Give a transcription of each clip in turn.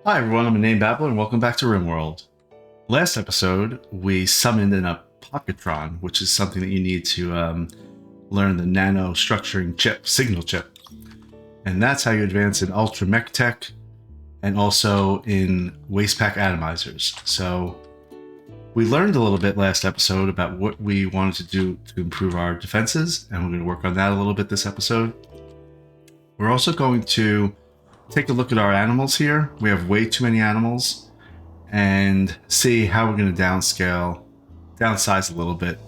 Hi everyone, I'm Name Babble and welcome back to RimWorld. Last episode, we summoned an Apocytron, which is something that you need to learn the nano structuring chip, signal chip. And that's how you advance in Ultra Mech Tech and also in Waste Pack Atomizers. So we learned a little bit last episode about what we wanted to do to improve our defenses, and we're going to work on that a little bit this episode. We're also going to take a look at our animals here. We have way too many animals, and see how we're going to downsize a little bit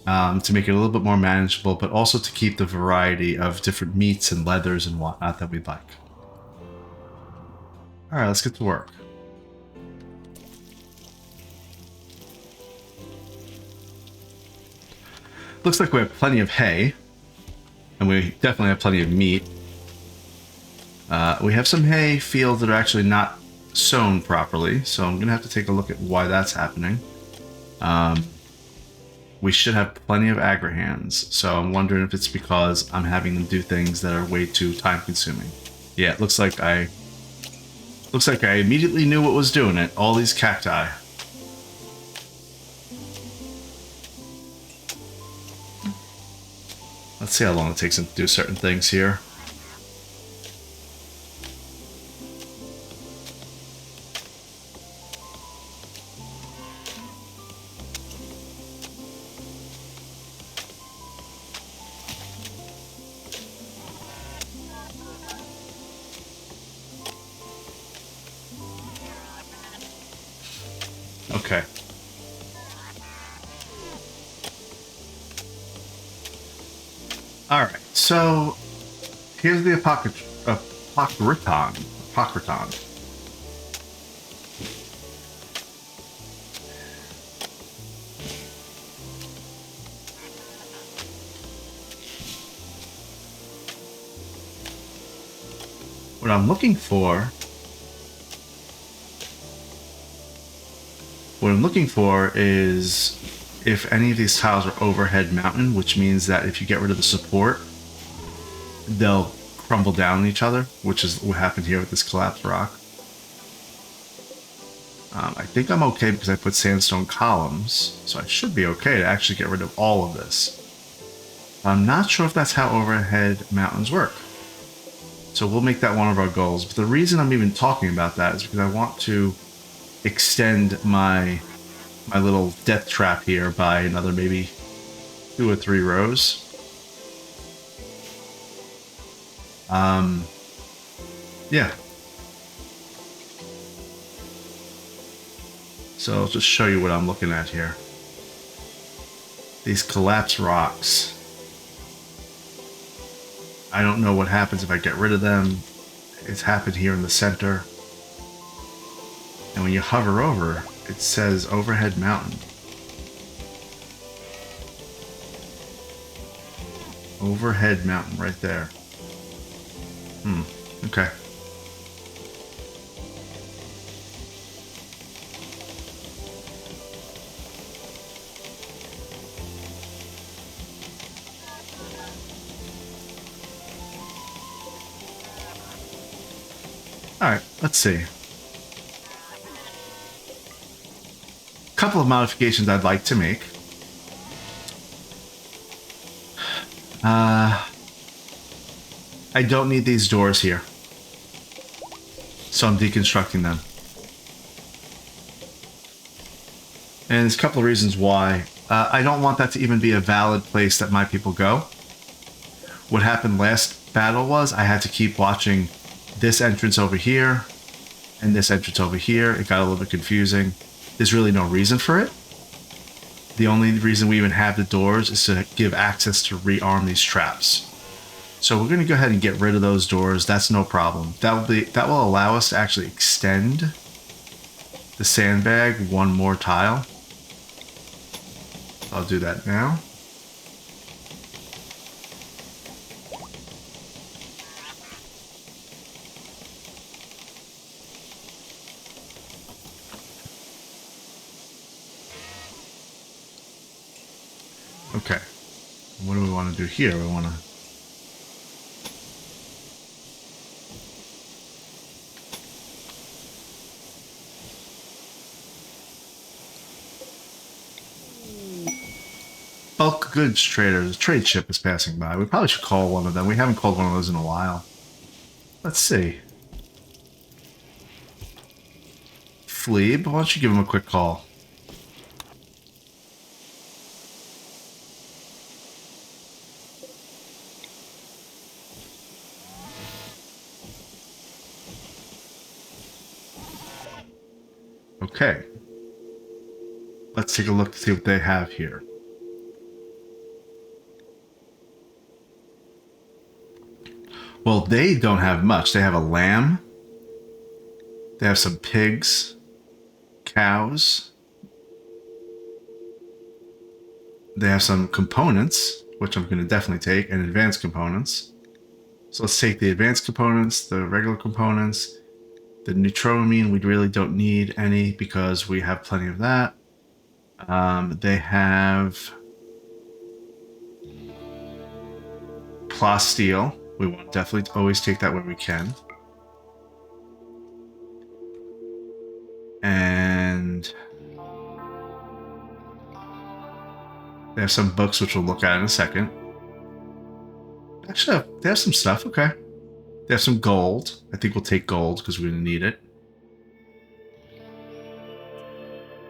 to make it a little bit more manageable, but also to keep the variety of different meats and leathers and whatnot that we'd like. All right, let's get to work. Looks like we have plenty of hay, and we definitely have plenty of meat. We have some hay fields that are actually not sown properly, so I'm going to have to take a look at why that's happening. We should have plenty of agri-hands, so I'm wondering if it's because I'm having them do things that are way too time-consuming. Yeah, it looks like I immediately knew what was doing it. All these cacti. Let's see how long it takes them to do certain things here. Okay. Alright, so here's the Apocytron. What I'm looking for is if any of these tiles are overhead mountain, which means that if you get rid of the support, they'll crumble down on each other, which is what happened here with this collapsed rock. I think I'm okay because I put sandstone columns, so I should be okay to actually get rid of all of this. I'm not sure if that's how overhead mountains work. So we'll make that one of our goals. But the reason I'm even talking about that is because I want to extend my little death trap here by another maybe 2 or 3 rows. Yeah. So I'll just show you what I'm looking at here. These collapsed rocks. I don't know what happens if I get rid of them. It's happened here in the center. And when you hover over, it says overhead mountain. Overhead mountain right there. Okay. Alright, let's see. Couple of modifications I'd like to make. I don't need these doors here, so I'm deconstructing them. And there's a couple of reasons why. I don't want that to even be a valid place that my people go. What happened last battle was I had to keep watching this entrance over here and this entrance over here. It got a little bit confusing. There's really no reason for it. The only reason we even have the doors is to give access to rearm these traps. So we're going to go ahead and get rid of those doors. That's no problem. That will allow us to actually extend the sandbag one more tile. I'll do that now. Okay. What do we want to do here? We want to bulk goods traders, trade ship is passing by. We probably should call one of them. We haven't called one of those in a while. Let's see. Fleeb, why don't you give him a quick call? Okay. Let's take a look to see what they have here. Well, they don't have much. They have a lamb. They have some pigs, cows. They have some components, which I'm going to definitely take, and advanced components. So let's take the advanced components, the regular components. The neutroamine, we really don't need any because we have plenty of that. They have plasteel. We want to definitely always take that when we can. And they have some books which we'll look at in a second. Actually, they have some stuff. Okay. They have some gold. I think we'll take gold because we're going to need it.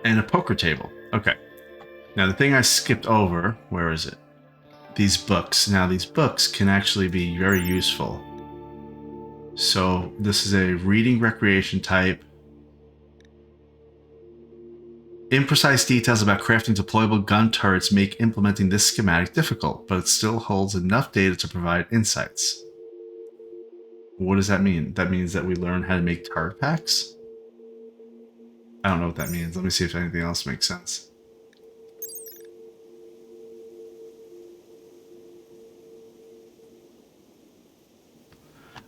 And a poker table. Okay. Now, the thing I skipped over, where is it? These books. Now, these books can actually be very useful. So, this is a reading recreation type. Imprecise details about crafting deployable gun turrets make implementing this schematic difficult, but it still holds enough data to provide insights. What does that mean? That means that we learn how to make turret packs? I don't know what that means. Let me see if anything else makes sense.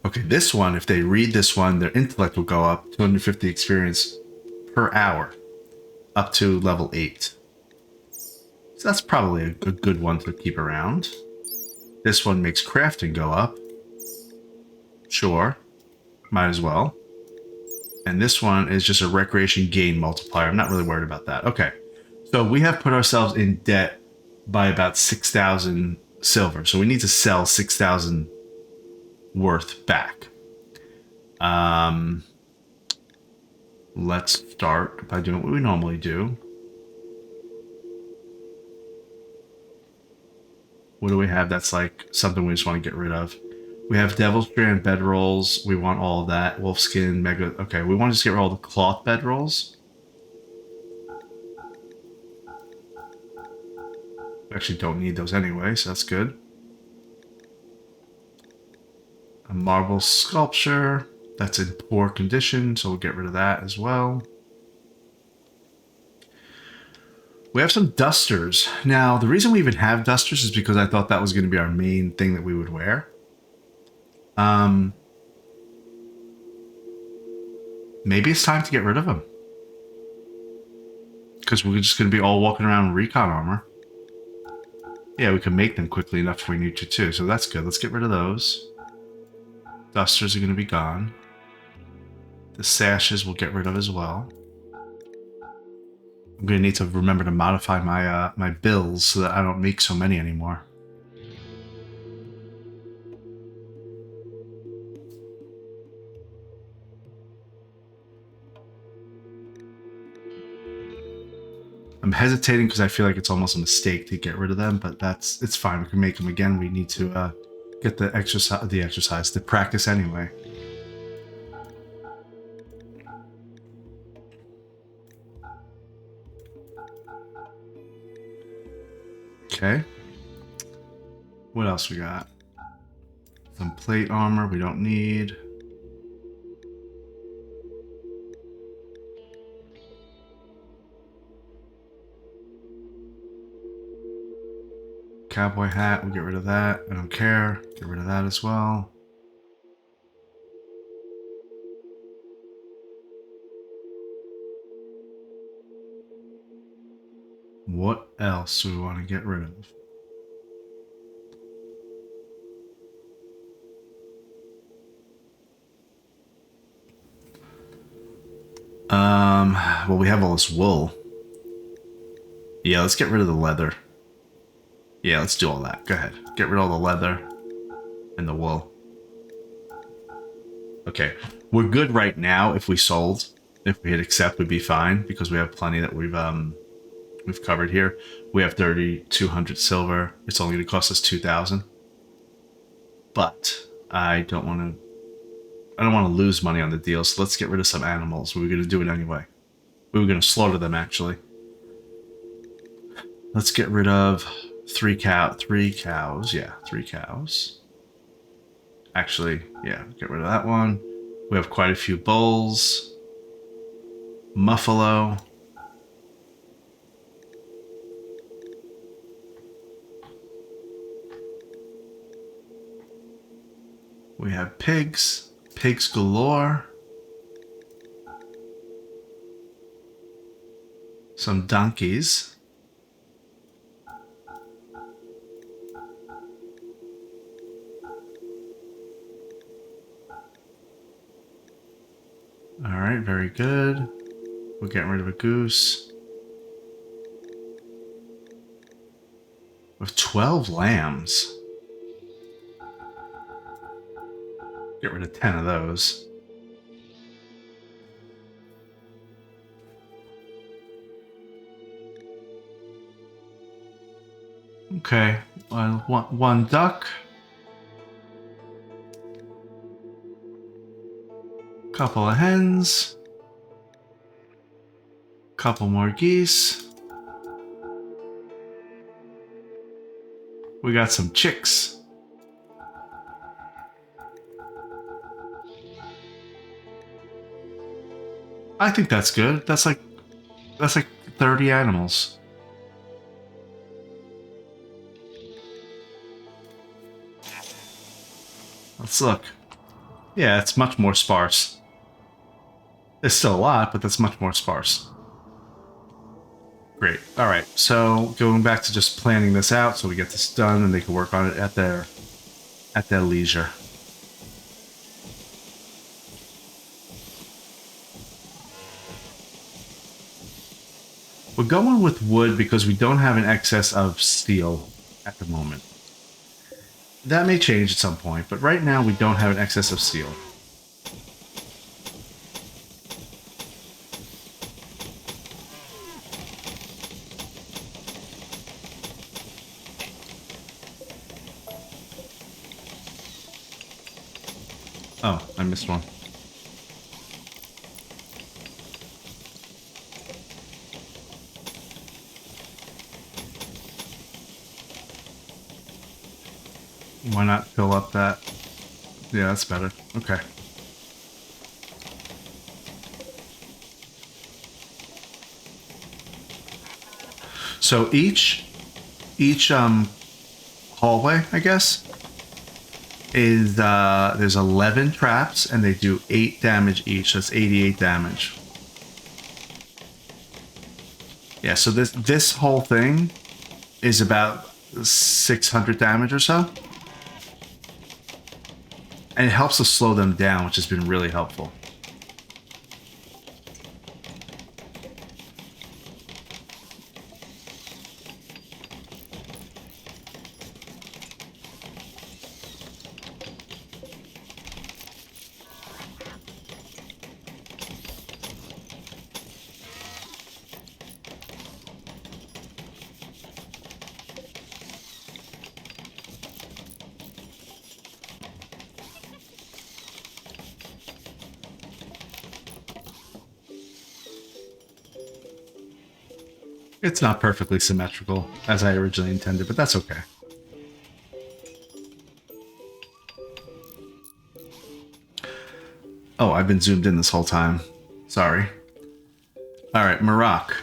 Okay, this one, if they read this one, their intellect will go up 250 experience per hour, up to level 8. So that's probably a good one to keep around. This one makes crafting go up. Sure, might as well. And this one is just a recreation gain multiplier. I'm not really worried about that. Okay, so we have put ourselves in debt by about 6,000 silver. So we need to sell 6,000 worth back. Let's start by doing what we normally do. What do we have that's like something we just want to get rid of? We have Devil's Strand bedrolls. We want all of that. Wolfskin, Mega... Okay, we want to just get rid of all the cloth bedrolls. We actually don't need those anyway, so that's good. A marble sculpture. That's in poor condition, so we'll get rid of that as well. We have some dusters. Now, the reason we even have dusters is because I thought that was going to be our main thing that we would wear. Maybe it's time to get rid of them. Because we're just going to be all walking around in recon armor. Yeah, we can make them quickly enough if we need to too, so that's good. Let's get rid of those. Dusters are going to be gone. The sashes we'll get rid of as well. I'm going to need to remember to modify my my bills so that I don't make so many anymore. I'm hesitating because I feel like it's almost a mistake to get rid of them, but it's fine. We can make them again. We need to get the practice anyway. Okay. What else we got? Some plate armor we don't need. Cowboy hat, we'll get rid of that. I don't care. Get rid of that as well. What else do we want to get rid of? Well, we have all this wool. Yeah, let's get rid of the leather. Yeah, let's do all that. Go ahead. Get rid of all the leather and the wool. Okay, we're good right now. If we sold, if we hit accept, we'd be fine because we have plenty that we've covered here. We have 3,200 silver. It's only going to cost us 2,000. But I don't want to lose money on the deal. So let's get rid of some animals. We were going to do it anyway. We were going to slaughter them actually. Let's get rid of three cows. Yeah, 3 cows. Actually, yeah, get rid of that one. We have quite a few bulls. Muffalo. We have pigs. Pigs galore. Some donkeys. Alright, very good. We're getting rid of a goose. With 12 lambs. Get rid of 10 of those. Okay, one duck. Couple of hens. Couple more geese. We got some chicks. I think that's good. That's like 30 animals. Let's look. Yeah, it's much more sparse. There's still a lot, but that's much more sparse. Great. All right. So going back to just planning this out, so we get this done, and they can work on it at their leisure. We're going with wood because we don't have an excess of steel at the moment. That may change at some point, but right now we don't have an excess of steel. Oh, I missed one. Why not fill up that? Yeah, that's better. Okay. So each hallway, I guess, is there's 11 traps and they do 8 damage each. That's 88 damage. Yeah, so this whole thing is about 600 damage or so. And it helps us slow them down, which has been really helpful. It's not perfectly symmetrical, as I originally intended, but that's okay. Oh, I've been zoomed in this whole time. Sorry. Alright, Maroc.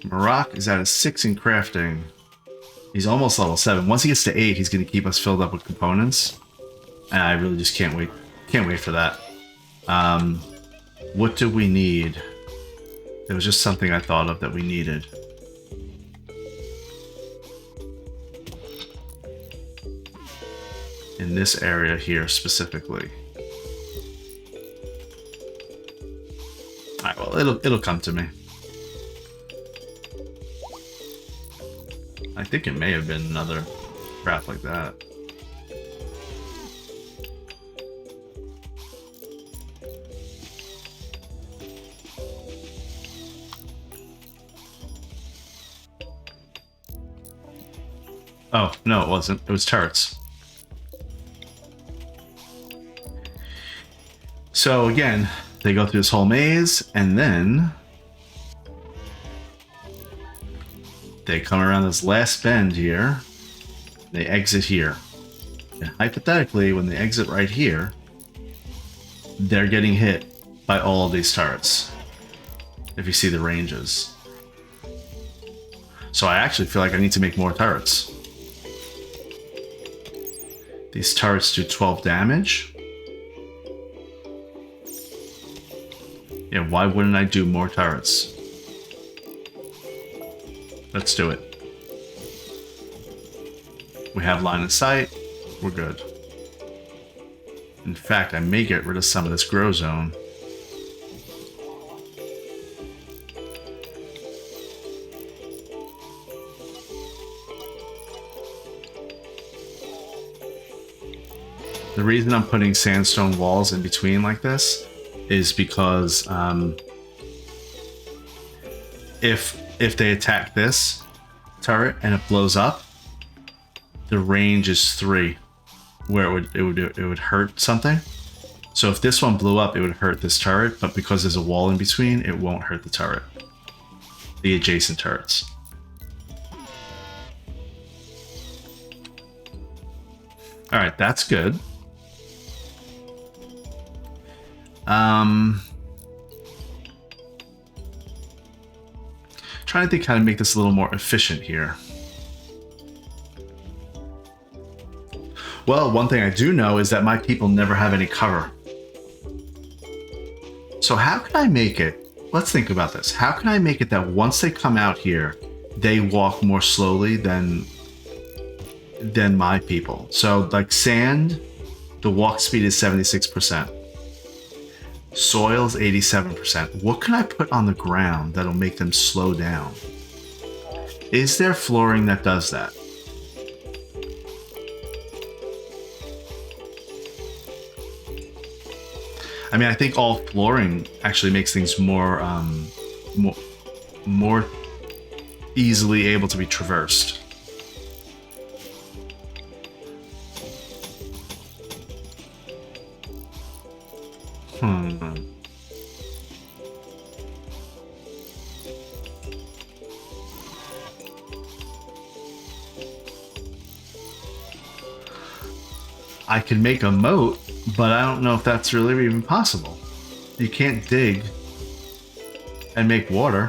Maroc is at a 6 in crafting. He's almost level 7. Once he gets to 8, he's going to keep us filled up with components. And I really just can't wait. Can't wait for that. What do we need? There was just something I thought of that we needed. In this area here specifically. Alright, well, it'll come to me. I think it may have been another trap like that. Oh, no, it wasn't. It was turrets. So again, they go through this whole maze, and then they come around this last bend here. They exit here. And hypothetically, when they exit right here, they're getting hit by all of these turrets. If you see the ranges. So I actually feel like I need to make more turrets. These turrets do 12 damage. Yeah, why wouldn't I do more turrets? Let's do it. We have line of sight. We're good. In fact, I may get rid of some of this grow zone. The reason I'm putting sandstone walls in between like this is because if they attack this turret and it blows up, the range is 3, where it would hurt something. So if this one blew up, it would hurt this turret, but because there's a wall in between, it won't hurt the turret, the adjacent turrets. All right, that's good. Trying to think how to make this a little more efficient here. Well, one thing I do know is that my people never have any cover. So how can I make it? Let's think about this. How can I make it that once they come out here, they walk more slowly than my people? So like sand, the walk speed is 76%. Soil's 87%. What can I put on the ground that'll make them slow down? Is there flooring that does that? I mean, I think all flooring actually makes things more easily able to be traversed. I could make a moat, but I don't know if that's really even possible. You can't dig and make water.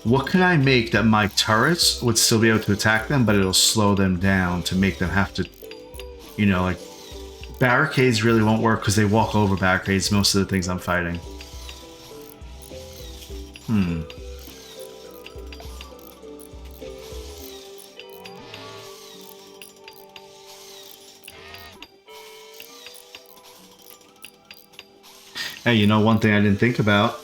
What can I make that my turrets would still be able to attack them, but it'll slow them down to make them have to, you know, like barricades really won't work because they walk over barricades, most of the things I'm fighting. Hey, you know one thing I didn't think about?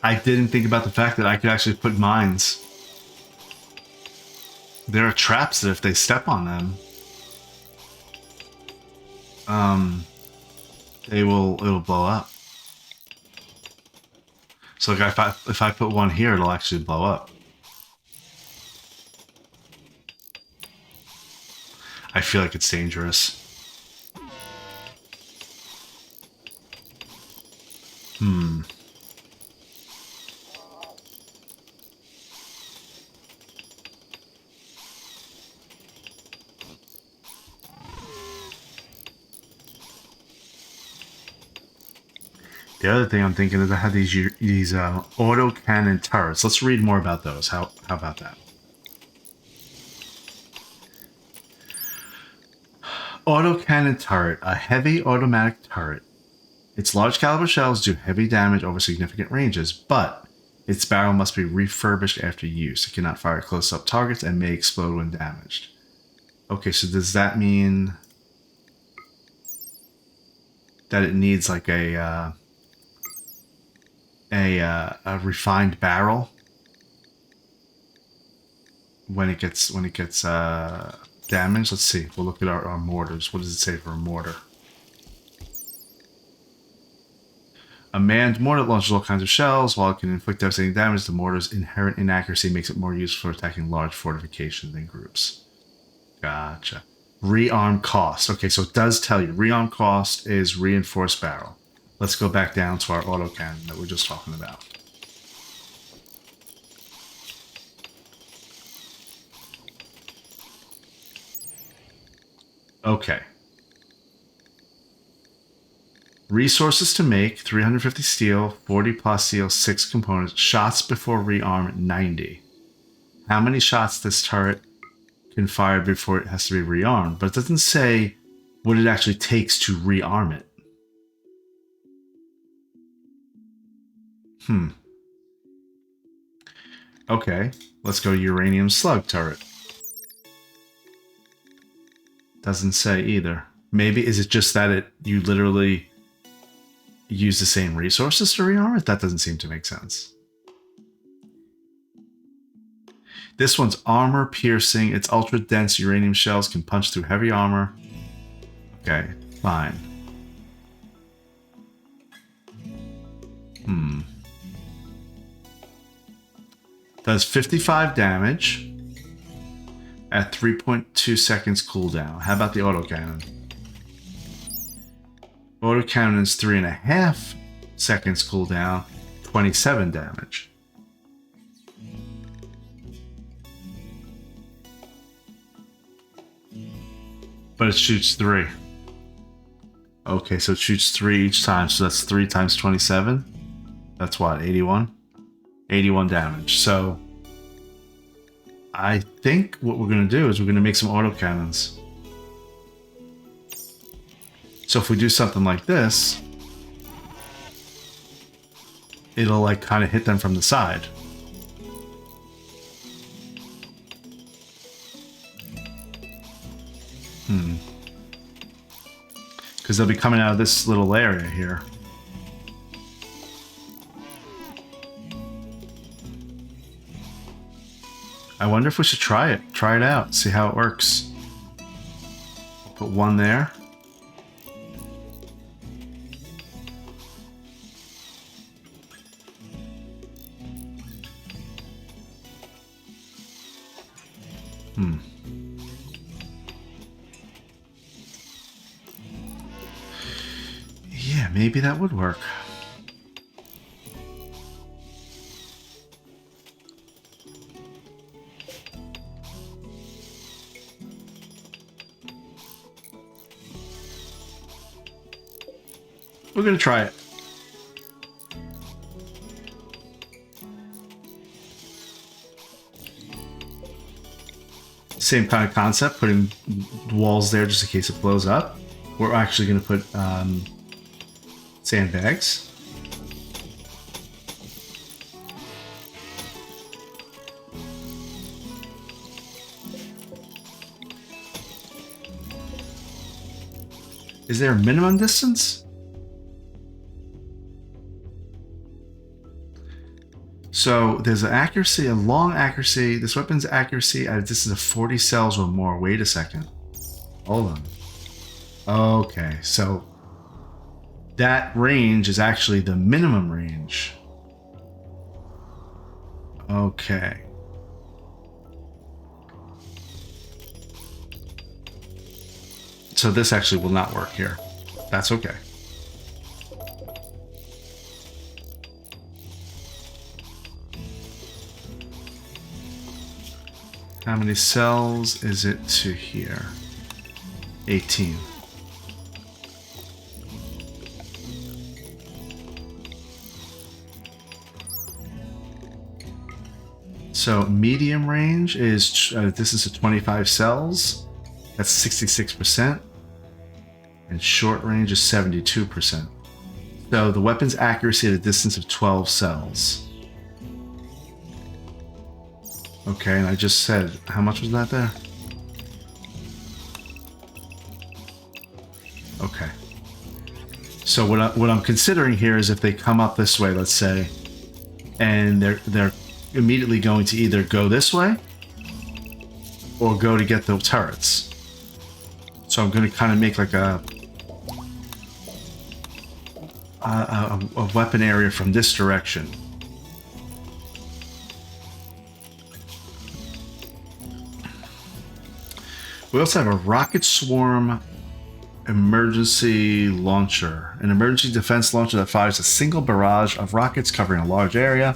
I didn't think about the fact that I could actually put mines. There are traps that if they step on them, it'll blow up. So like if I put one here, it'll actually blow up. I feel like it's dangerous. The other thing I'm thinking is I have these auto cannon turrets. Let's read more about those. How about that? Auto cannon turret, a heavy automatic turret. Its large caliber shells do heavy damage over significant ranges, but its barrel must be refurbished after use. It cannot fire close-up targets and may explode when damaged. Okay, so does that mean that it needs like a a refined barrel when it gets damaged. Let's see. We'll look at our mortars. What does it say for a mortar? A manned mortar launches all kinds of shells. While it can inflict devastating damage, the mortar's inherent inaccuracy makes it more useful for attacking large fortifications in groups. Gotcha. Rearm cost. Okay, so it does tell you. Rearm cost is reinforced barrel. Let's go back down to our autocannon that we are just talking about. Okay. Resources to make, 350 steel, 40 plus steel, 6 components. Shots before rearm, 90. How many shots this turret can fire before it has to be rearmed? But it doesn't say what it actually takes to rearm it. Okay, let's go uranium slug turret. Doesn't say either. Maybe, is it just that you literally use the same resources to rearm it? That doesn't seem to make sense. This one's armor piercing. Its ultra dense uranium shells can punch through heavy armor. Okay, fine. Does 55 damage at 3.2 seconds cooldown. How about the autocannon? Autocannon's 3.5 seconds cooldown, 27 damage. But it shoots 3. Okay, so it shoots 3 each time, so that's 3 times 27. That's what, 81? 81 damage. So I think what we're going to do is we're going to make some autocannons. So if we do something like this, it'll like kind of hit them from the side. Because they'll be coming out of this little area here. I wonder if we should try it. Try it out. See how it works. Put one there. Yeah, maybe that would work. We're going to try it. Same kind of concept, putting walls there just in case it blows up. We're actually going to put sandbags. Is there a minimum distance? So there's an accuracy, a long accuracy. This weapon's accuracy at a distance of 40 cells or more. Wait a second. Hold on. Okay, so that range is actually the minimum range. Okay. So this actually will not work here. That's okay. How many cells is it to here? 18. So medium range is distance of 25 cells. That's 66%. And short range is 72%. So the weapon's accuracy at a distance of 12 cells. Okay, and I just said, how much was that there? Okay. So what I'm considering here is if they come up this way, let's say, and they're immediately going to either go this way or go to get the turrets. So I'm going to kind of make like a weapon area from this direction. We also have a rocket swarm emergency launcher, an emergency defense launcher that fires a single barrage of rockets covering a large area.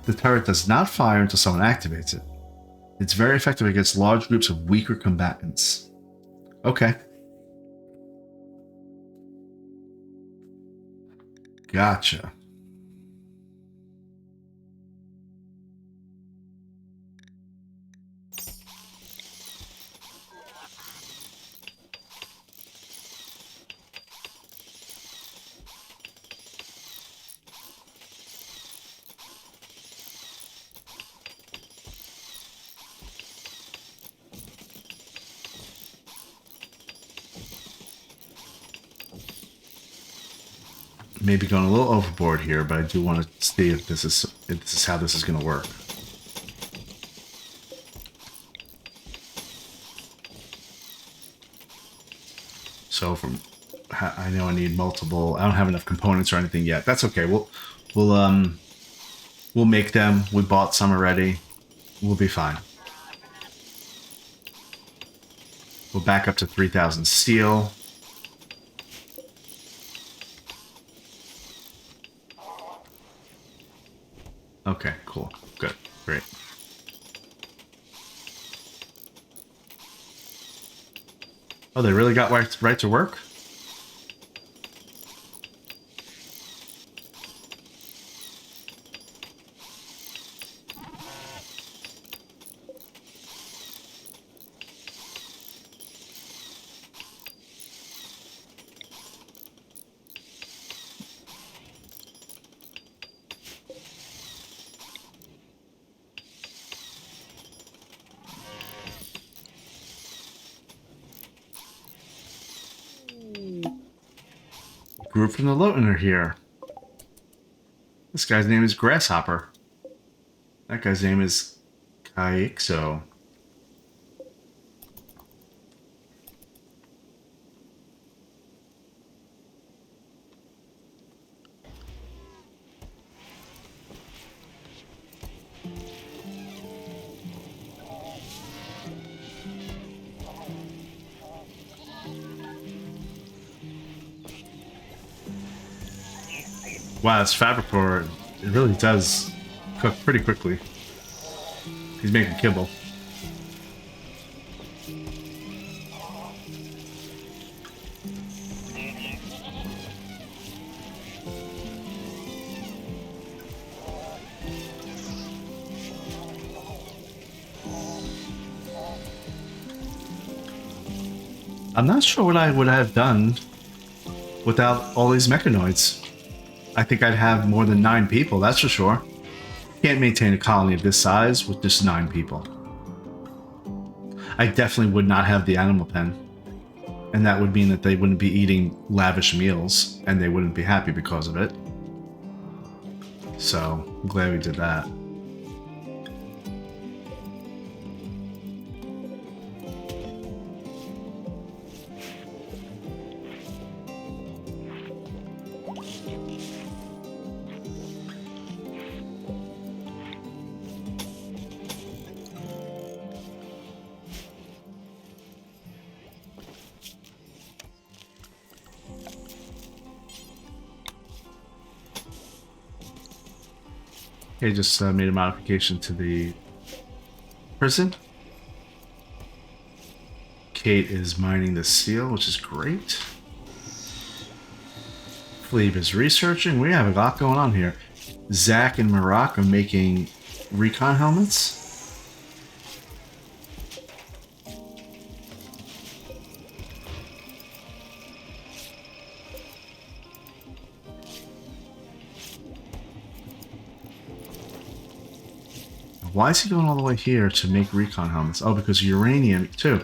The turret does not fire until someone activates it. It's very effective against large groups of weaker combatants. Okay. Gotcha. Maybe going a little overboard here, but I do want to see if this is how this is going to work. So I know I need multiple. I don't have enough components or anything yet. That's okay. We'll make them. We bought some already. We'll be fine. We'll back up to 3,000 steel. Okay, cool. Good. Great. Oh, they really got right to work? Group from the Lotan are here. This guy's name is Grasshopper. That guy's name is Kaixo. Wow, this fabric core, it really does cook pretty quickly. He's making kibble. I'm not sure what I would have done without all these mechanoids. I think I'd have more than 9 people, that's for sure. Can't maintain a colony of this size with just 9 people. I definitely would not have the animal pen. And that would mean that they wouldn't be eating lavish meals, and they wouldn't be happy because of it. So, I'm glad we did that. Okay, just made a modification to the prison. Kate is mining the steel, which is great. Phlebe is researching. We have a lot going on here. Zach and Marak are making recon helmets. Why is he going all the way here to make recon helmets? Oh, because uranium too.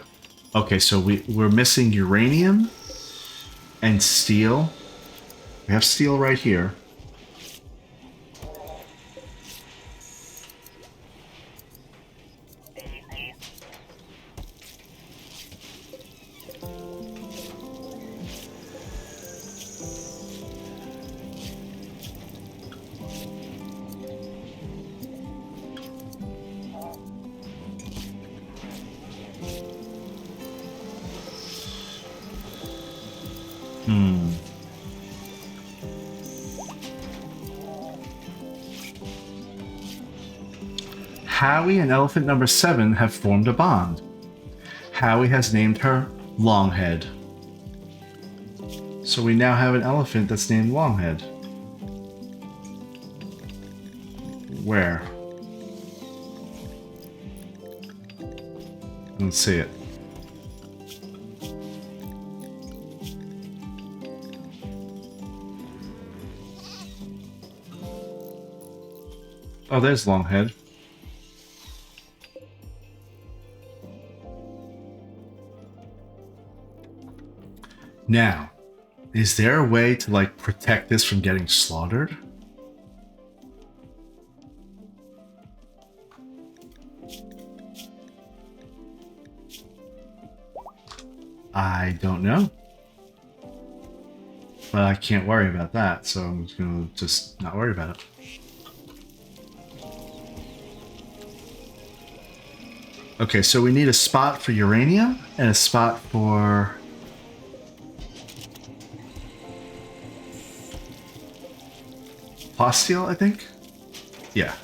Okay, so we're missing uranium and steel. We have steel right here. Hmm. Howie and elephant number 7 have formed a bond. Howie has named her Longhead. So we now have an elephant that's named Longhead. Where? Let's see it. Oh, there's Longhead. Now, is there a way to like protect this from getting slaughtered? I don't know. But I can't worry about that, so I'm just gonna just not worry about it. Okay, so we need a spot for uranium and a spot for plasteel, I think? Yeah.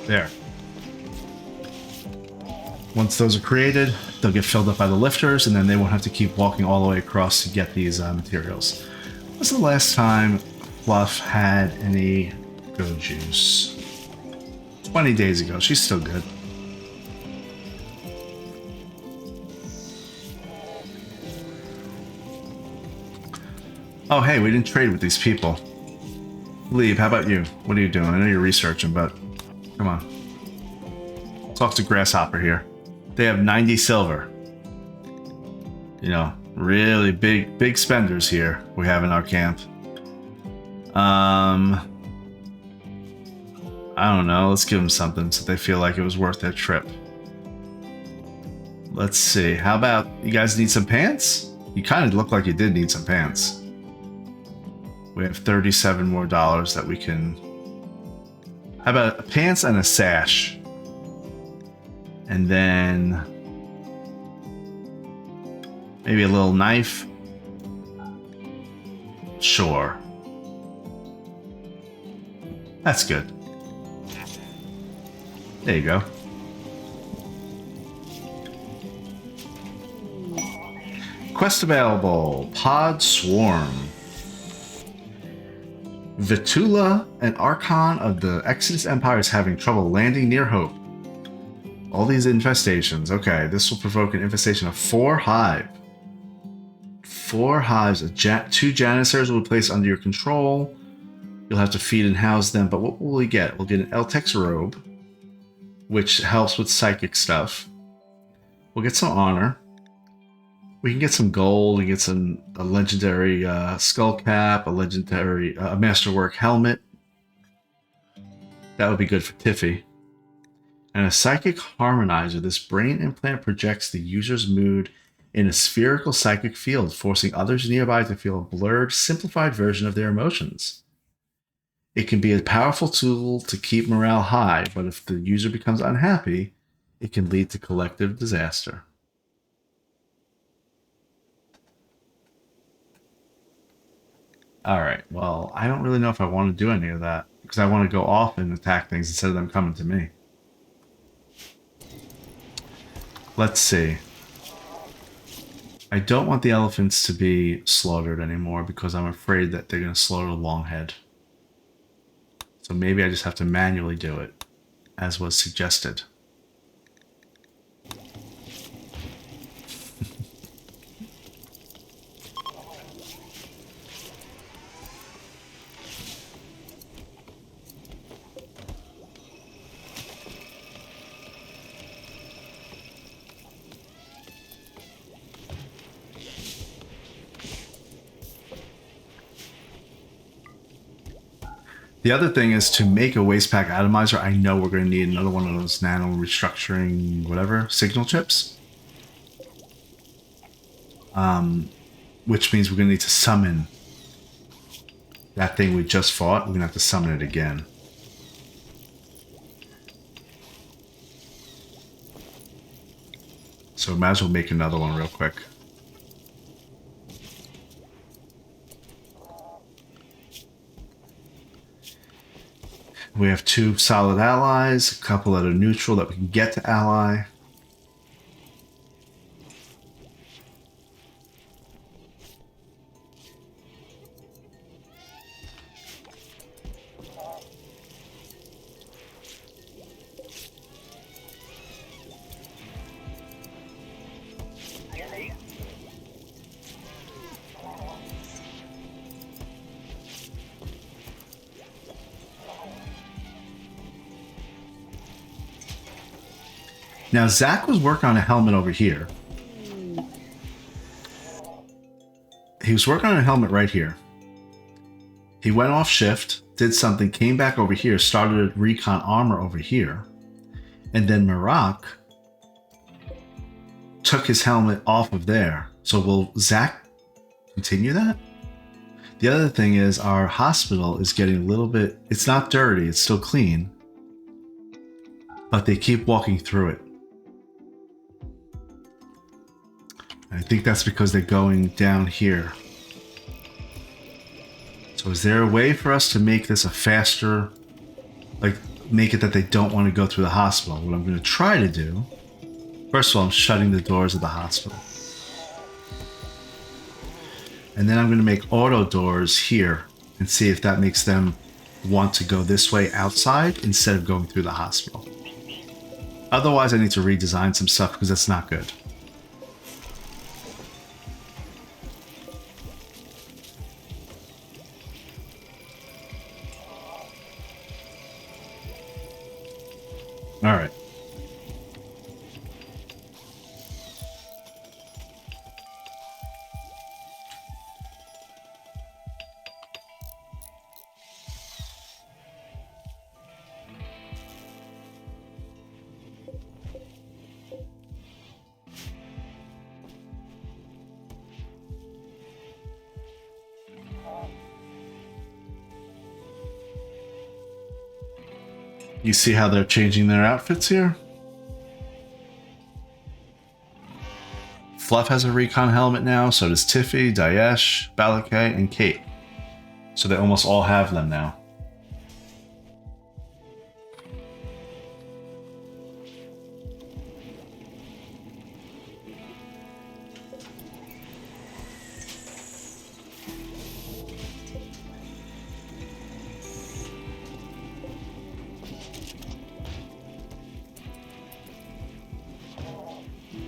There. Once those are created, they'll get filled up by the lifters, and then they won't have to keep walking all the way across to get these materials. When was the last time Fluff had any go juice? 20 days ago. She's still good. Oh, hey, we didn't trade with these people. Leave, how about you? What are you doing? I know you're researching, but come on. Talk to Grasshopper here. They have 90 silver. You know, really big spenders here we have in our camp. I don't know. Let's give them something so they feel like it was worth their trip. Let's see. How about you guys need some pants? You kind of look like you did need some pants. We have 37 more dollars that we can... How about a pants and a sash? And then... maybe a little knife? Sure. That's good. There you go. Quest available. Pod Swarm. Vitula, an Archon of the Exodus Empire, is having trouble landing near Hope. All these infestations. Okay, this will provoke an infestation of 4 hive. 4 hives. 2 janissars will be placed under your control. You'll have to feed and house them, but what will we get? We'll get an Eltex robe, which helps with psychic stuff. We'll get some honor. We can get some gold and get a legendary skull cap, a legendary masterwork helmet. That would be good for Tiffy. And a psychic harmonizer. This brain implant projects the user's mood in a spherical psychic field, forcing others nearby to feel a blurred, simplified version of their emotions. It can be a powerful tool to keep morale high, but if the user becomes unhappy, it can lead to collective disaster. Alright, well, I don't really know if I want to do any of that, because I want to go off and attack things instead of them coming to me. Let's see. I don't want the elephants to be slaughtered anymore, because I'm afraid that they're going to slaughter Longhead. So maybe I just have to manually do it, as was suggested. The other thing is to make a waste pack atomizer, I know we're going to need another one of those nano restructuring, whatever, signal chips. Which means we're going to need to summon that thing we just fought. We're going to have to summon it again. So might as well make another one real quick. We have 2 solid allies, a couple that are neutral that we can get to ally. Now, Zach was working on a helmet over here. He was working on a helmet right here. He went off shift, did something, came back over here, started a recon armor over here. And then Marak took his helmet off of there. So will Zach continue that? The other thing is our hospital is getting a little bit, it's not dirty, it's still clean. But they keep walking through it. I think that's because they're going down here. So is there a way for us to make this a faster, like make it that they don't want to go through the hospital? What I'm going to try to do, first of all, I'm shutting the doors of the hospital. And then I'm going to make auto doors here and see if that makes them want to go this way outside instead of going through the hospital. Otherwise, I need to redesign some stuff because that's not good. All right. You see how they're changing their outfits here? Fluff has a recon helmet now, so does Tiffy, Daesh, Balakay, and Kate. So they almost all have them now.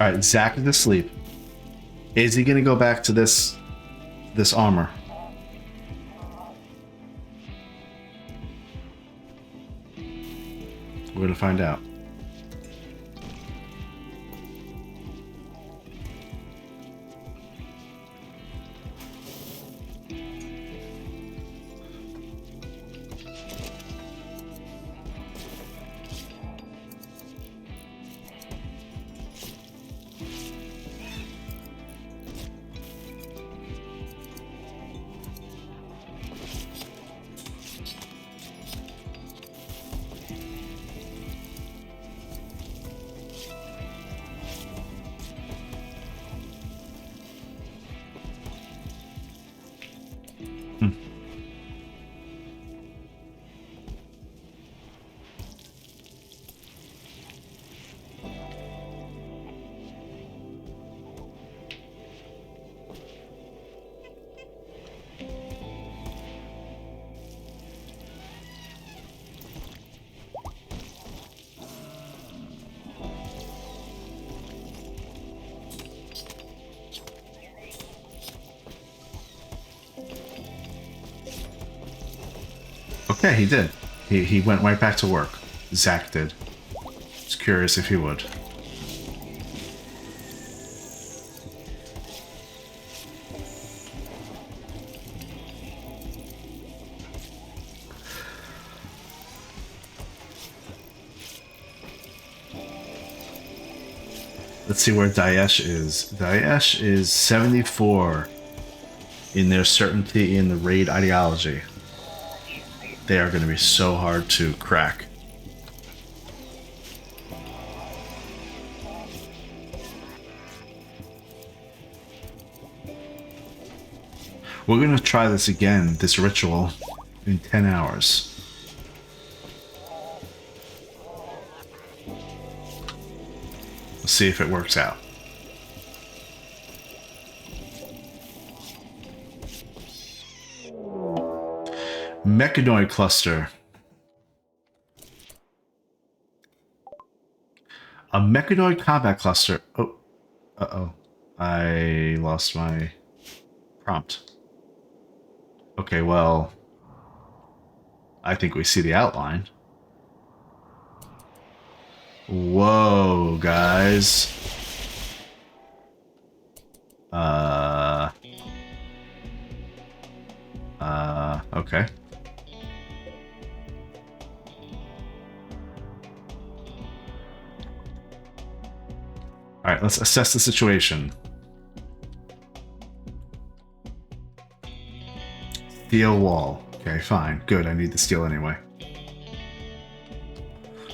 All right, Zach is asleep. Is he going to go back to this armor? We're going to find out. Okay, he did. He went right back to work. Zach did. Just curious if he would. Let's see where Daesh is. Daesh is 74 in their certainty in the raid ideology. They are going to be so hard to crack. We're going to try this again, this ritual, in 10 hours. Let's see if it works out. Mechanoid cluster. A mechanoid combat cluster. Oh, uh-oh. I lost my prompt. Okay, well, I think we see the outline. Whoa, guys. Okay. All right, let's assess the situation. Steel wall. Okay, fine. Good, I need the steel anyway.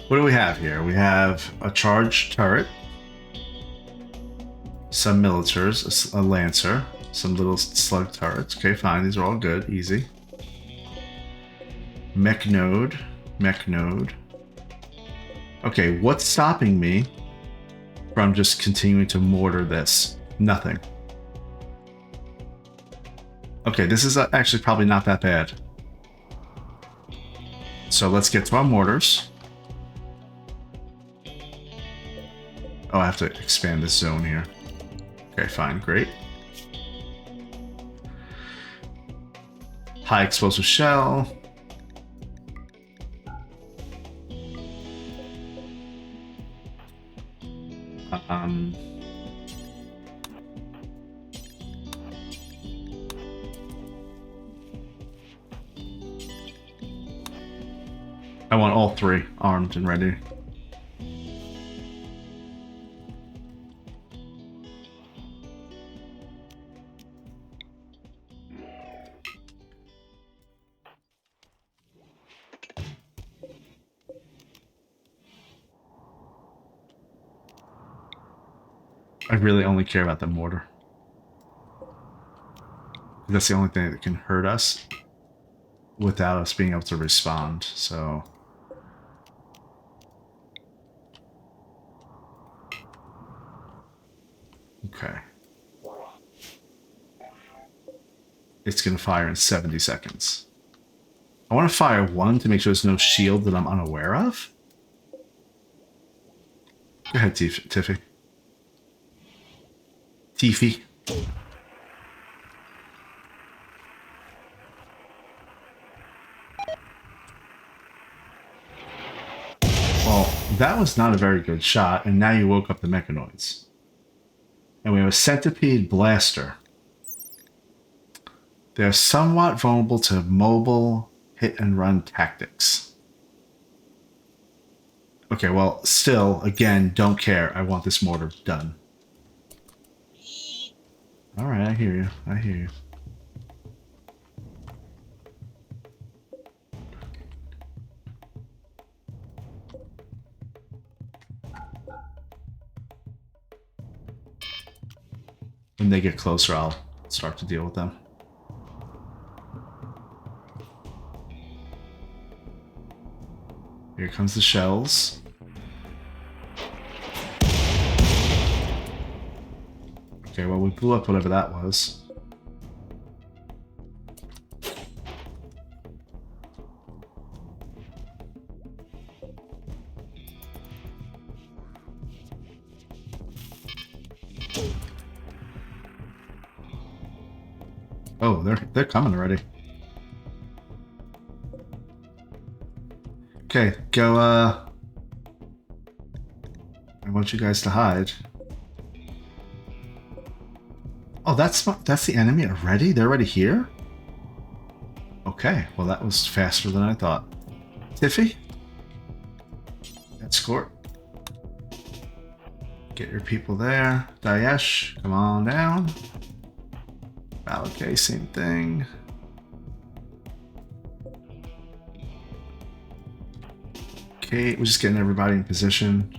What do we have here? We have a charged turret, some militars, a lancer, some little slug turrets. Okay, fine. These are all good. Easy. Mech node. Mech node. Okay, what's stopping me from just continuing to mortar this? Nothing. Okay, this is actually probably not that bad. So let's get to our mortars. Oh, I have to expand this zone here. Okay, fine, great. High explosive shell. I want all three armed and ready. I really only care about the mortar. That's the only thing that can hurt us without us being able to respond, so... Okay. It's going to fire in 70 seconds. I want to fire one to make sure there's no shield that I'm unaware of. Go ahead, Tiffy. Tiffy. Well, that was not a very good shot, and now you woke up the mechanoids. And we have a centipede blaster. They're somewhat vulnerable to mobile hit-and-run tactics. Okay, well, still, again, don't care. I want this mortar done. Alright, I hear you. I hear you. When they get closer, I'll start to deal with them. Here comes the shells. Okay, well, we blew up whatever that was. Oh, they're coming already. Okay, go, I want you guys to hide. Oh, that's the enemy already? They're already here? Okay, well that was faster than I thought. Tiffy? Escort. Get your people there. Daesh, come on down. Okay, same thing. Okay, we're just getting everybody in position.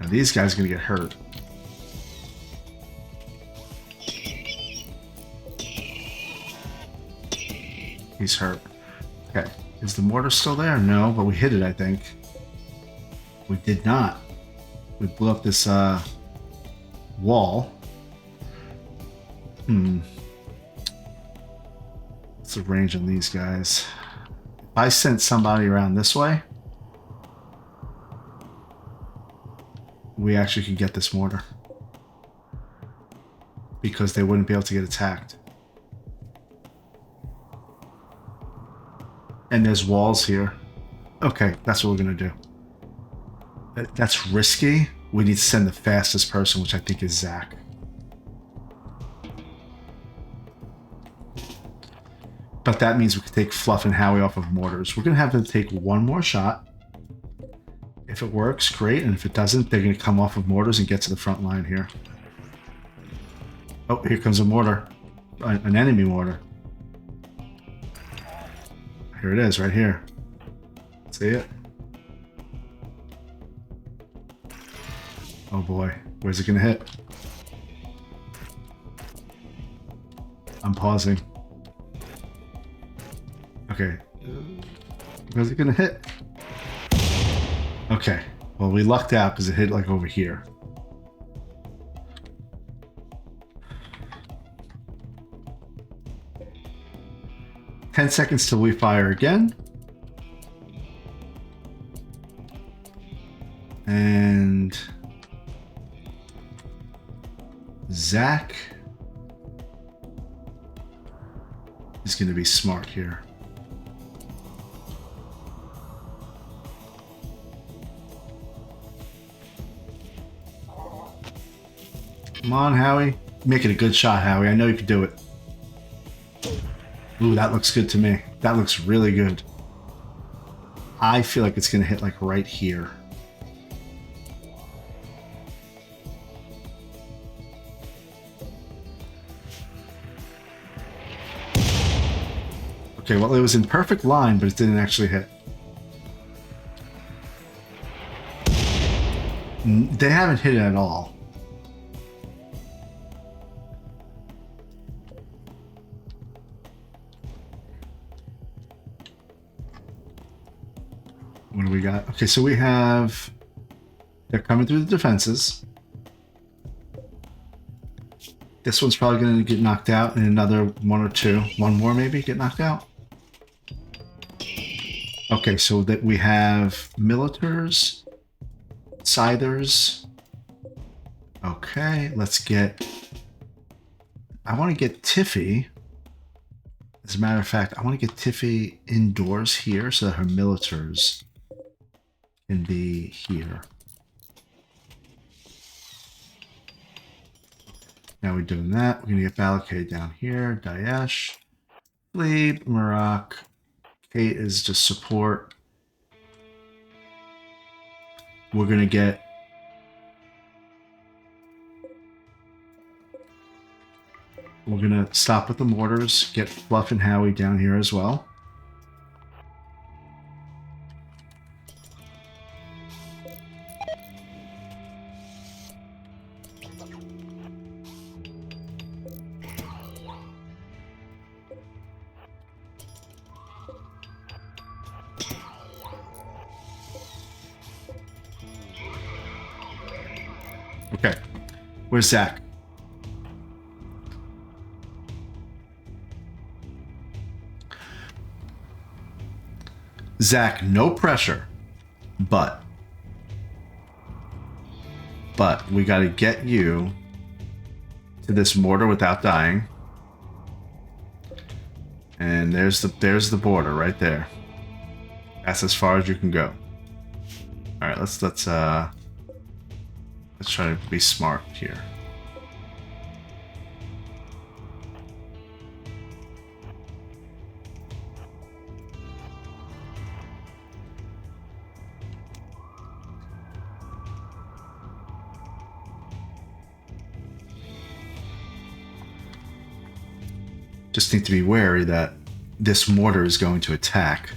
Now these guys are gonna get hurt. He's hurt. Okay, is the mortar still there? No, but we hit it, I think. We did not. We blew up this wall. What's the range on these guys? If I sent somebody around this way, we actually could get this mortar. Because they wouldn't be able to get attacked. And there's walls here. Okay, that's what we're gonna do. That's risky. We need to send the fastest person, which I think is Zach. But that means we could take Fluff and Howie off of mortars. We're gonna have to take one more shot. If it works, great. And if it doesn't, they're gonna come off of mortars and get to the front line here. Oh, here comes a mortar. An enemy mortar. Here it is, right here. See it? Oh boy, where's it gonna hit? I'm pausing. Okay. Where's it gonna hit? Okay. Well, we lucked out because it hit like over here. Ten seconds till we fire again. And Zach is going to be smart here. Come on, Howie. Make it a good shot, Howie. I know you can do it. Ooh, that looks good to me. That looks really good. I feel like it's going to hit like right here. Okay, well, it was in perfect line, but it didn't actually hit. They haven't hit it at all. What do we got? Okay, so we have... They're coming through the defenses. This one's probably going to get knocked out, and another one or two. One more maybe get knocked out. Okay, so that we have Militars, Scythers. Okay, let's get... I want to get Tiffy. As a matter of fact, I want to get Tiffy indoors here so that her Militars can be here. Now we're doing that. We're going to get Balakay down here. Daesh. Glebe, Marak. Kate is just support. We're going to get... We're going to stop with the mortars. Get Fluff and Howie down here as well. Okay, where's Zach? Zach, no pressure, but we got to get you to this mortar without dying. And there's the border right there. That's as far as you can go. All right, let's try to be smart here. Just need to be wary that this mortar is going to attack.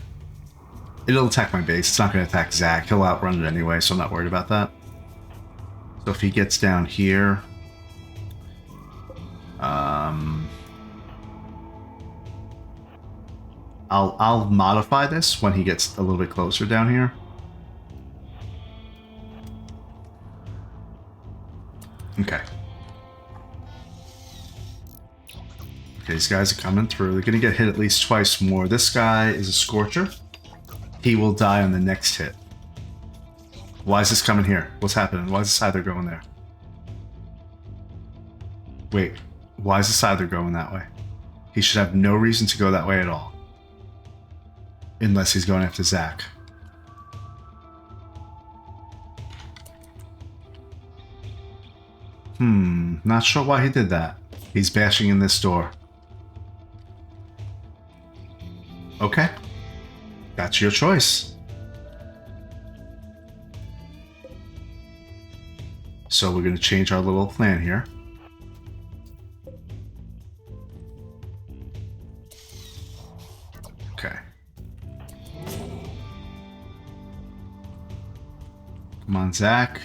It'll attack my base. It's not going to attack Zach. He'll outrun it anyway, so I'm not worried about that. So if he gets down here... I'll modify this when he gets a little bit closer down here. Okay. Okay, these guys are coming through. They're going to get hit at least twice more. This guy is a Scorcher. He will die on the next hit. Why is this coming here? What's happening? Why is this either going there? Wait, why is this either going that way? He should have no reason to go that way at all. Unless he's going after Zach. Not sure why he did that. He's bashing in this door. Okay. That's your choice. So we're going to change our little plan here. Okay. Come on, Zach.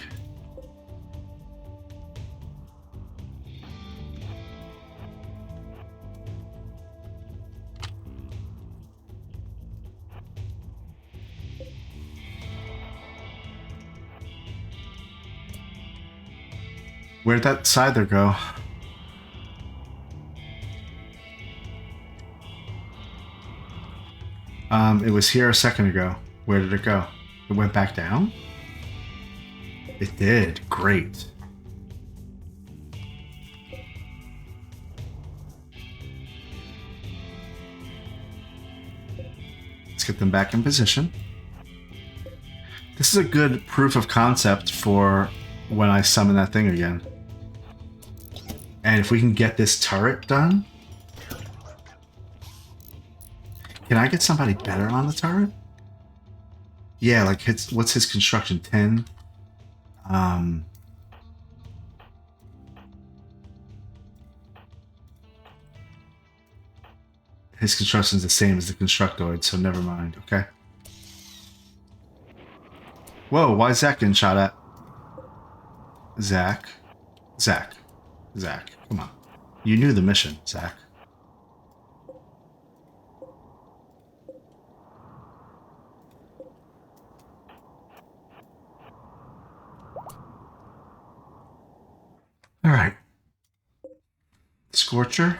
Where'd that Scyther go? It was here a second ago. Where did it go? It went back down? It did. Great. Let's get them back in position. This is a good proof of concept for when I summon that thing again. And if we can get this turret done... Can I get somebody better on the turret? Yeah, like what's his construction? 10? His construction is the same as the Constructoid, so never mind, okay? Whoa, why is Zach getting shot at? Zach. Come on. You knew the mission, Zach. All right. Scorcher.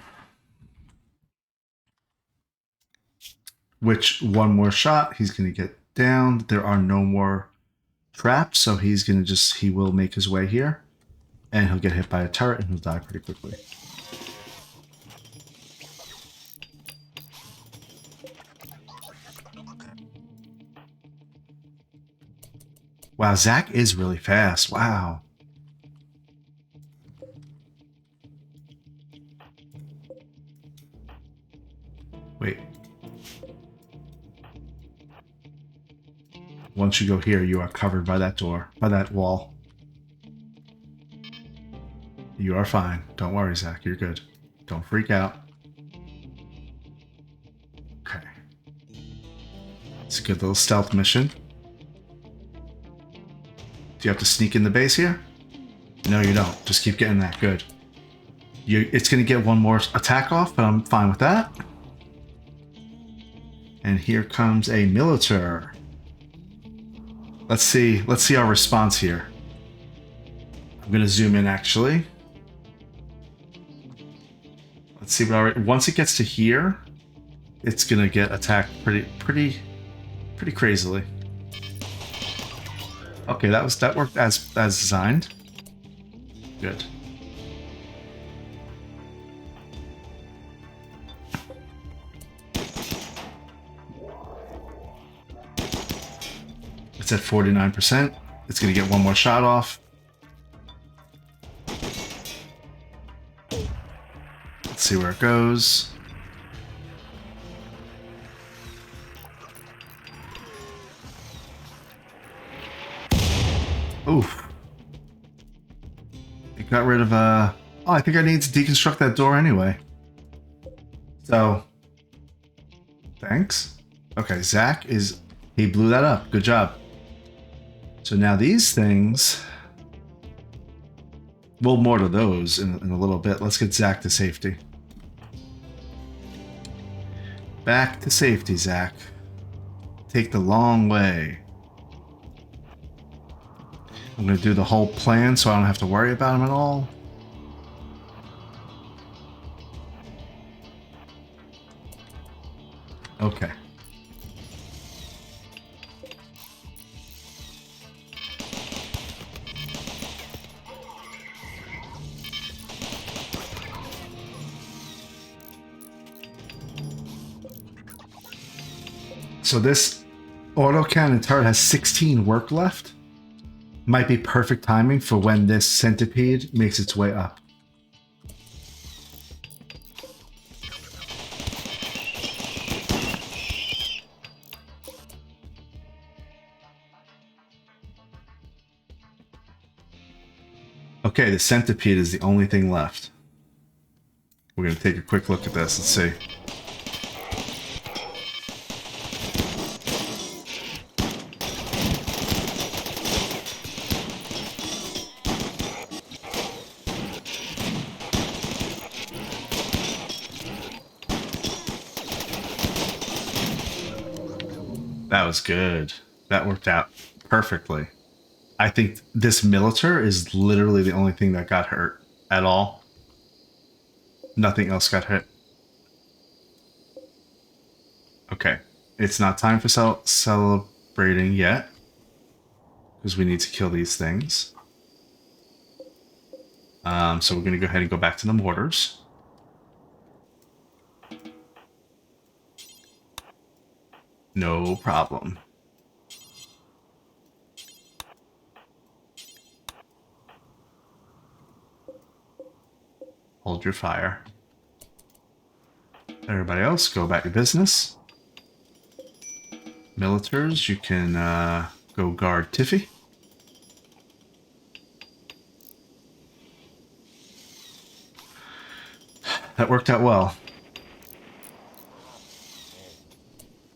Which one more shot, he's going to get down. There are no more traps, so he's going to he will make his way here. And he'll get hit by a turret and he'll die pretty quickly. Wow, Zach is really fast. Wow. Wait. Once you go here, you are covered by that door, by that wall. You are fine. Don't worry, Zach. You're good. Don't freak out. Okay. It's a good little stealth mission. Do you have to sneak in the base here? No, you don't. Just keep getting that. Good. It's going to get one more attack off, but I'm fine with that. And here comes a Militeur. Let's see our response here. I'm going to zoom in, actually. Let's see what once it gets to here, it's going to get attacked pretty crazily. Okay, that worked as designed. Good. It's at 49%. It's going to get one more shot off. Let's see where it goes. Oof. It got rid of Oh, I think I need to deconstruct that door anyway. So, thanks. Okay, Zach is... He blew that up. Good job. So now these things... We'll mortar those in a little bit. Let's get Zach to safety. Back to safety, Zach. Take the long way. I'm going to do the whole plan so I don't have to worry about him at all. Okay. So this autocannon turret has 16 work left. Might be perfect timing for when this centipede makes its way up. Okay, the centipede is the only thing left. We're going to take a quick look at this and see. That was good. That worked out perfectly. I think this Militar is literally the only thing that got hurt at all. Nothing else got hit. Okay. It's not time for celebrating yet. Because we need to kill these things. So we're going to go ahead and go back to the mortars. No problem. Hold your fire. Everybody else, go about your business. Militars, you can go guard Tiffy. That worked out well.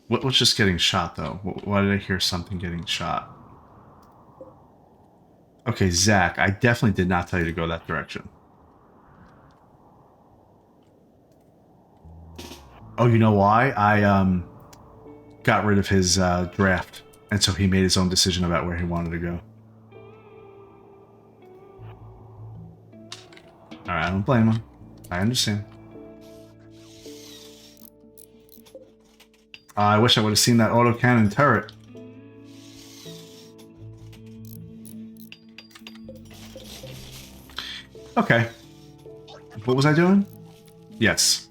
What was just getting shot, though? Why did I hear something getting shot? Okay, Zach, I definitely did not tell you to go that direction. Oh, you know why? I got rid of his draft, and so he made his own decision about where he wanted to go. Alright, I don't blame him. I understand. I wish I would have seen that autocannon turret. Okay. What was I doing? Yes.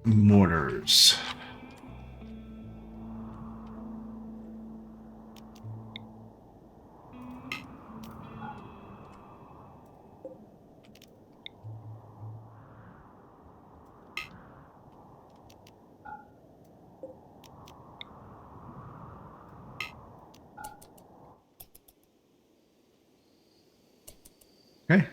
Mortars. Okay.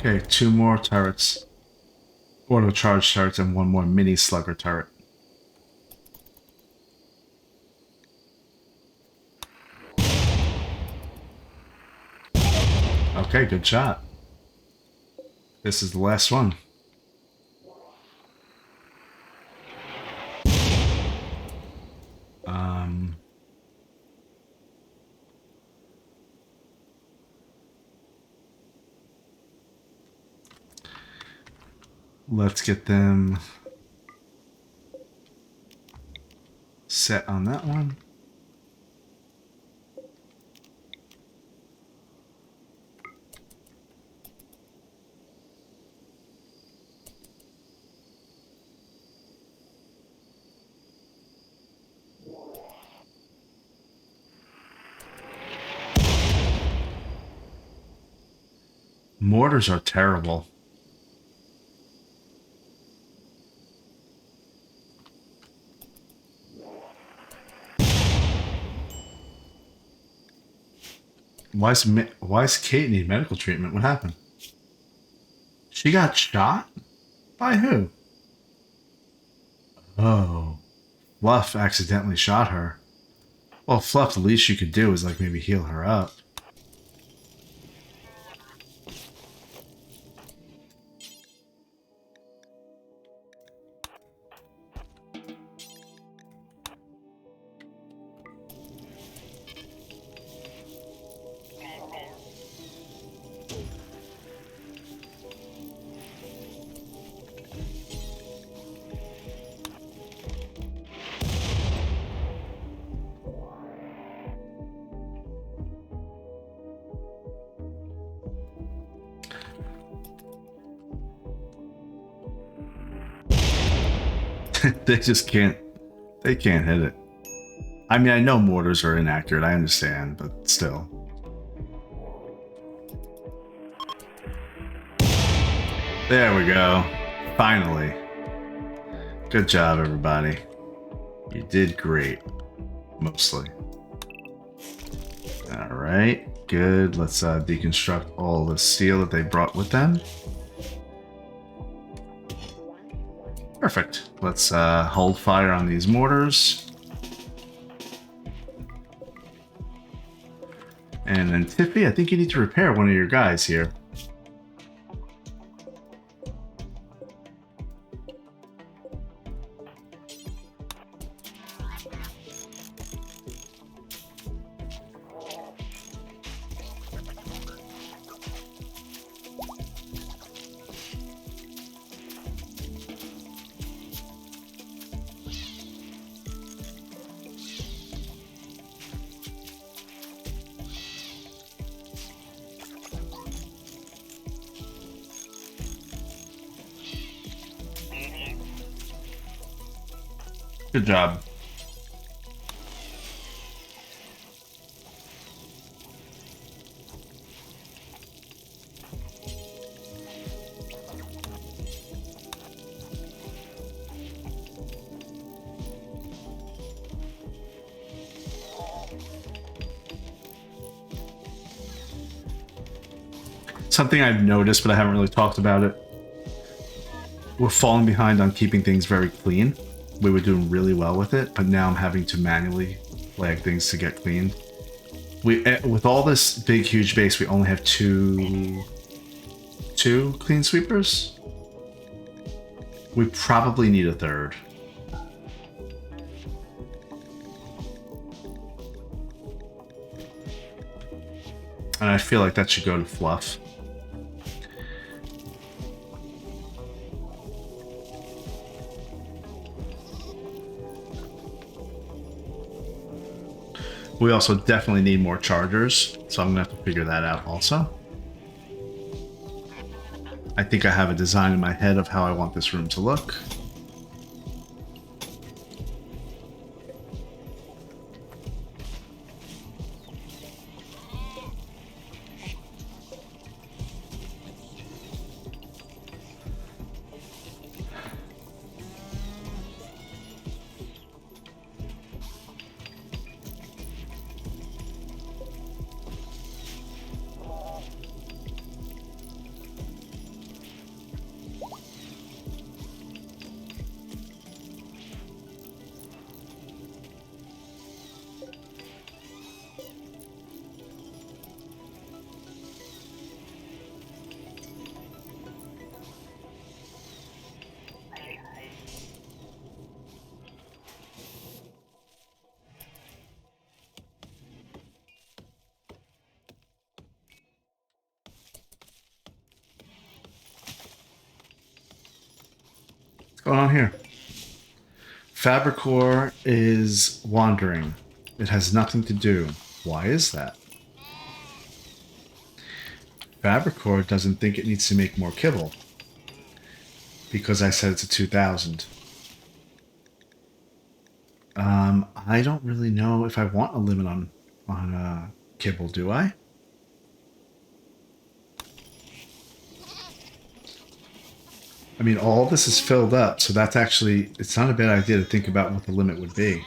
Okay, 2 more turrets. Auto charge turrets and 1 more mini slugger turret. Okay, good shot. This is the last one. Let's get them set on that one. Mortars are terrible. Why is Kate need medical treatment? What happened? She got shot? By who? Oh. Fluff accidentally shot her. Well, Fluff, the least you could do is like maybe heal her up. They just can't. They can't hit it. I mean, I know mortars are inaccurate. I understand, but still. There we go. Finally. Good job, everybody. You did great. Mostly. Alright, good. Let's deconstruct all the steel that they brought with them. Perfect. Let's hold fire on these mortars. And then Tiffy, I think you need to repair one of your guys here. Good job. Something I've noticed, but I haven't really talked about it. We're falling behind on keeping things very clean. We were doing really well with it, but now I'm having to manually flag things to get cleaned. With all this big, huge base, we only have two clean sweepers. We probably need a third. And I feel like that should go to Fluff. We also definitely need more chargers, so I'm gonna have to figure that out also. I think I have a design in my head of how I want this room to look. What's going on here? Fabricor is wandering. It has nothing to do. Why is that? Fabricor doesn't think it needs to make more kibble. Because I said it's a 2000. I don't really know if I want a limit on kibble, do I? I mean, all this is filled up, so that's actually, it's not a bad idea to think about what the limit would be.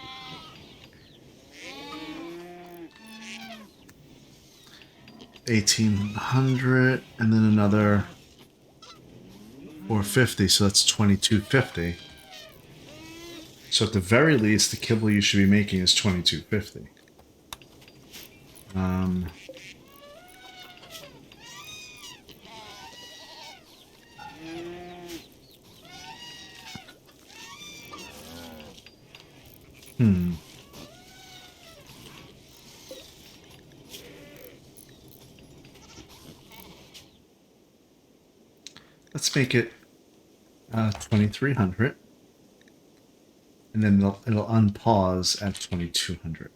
1800, and then another 450, so that's 2250. So at the very least, the kibble you should be making is 2250. Let's make it 2300, and then it'll unpause at 2200.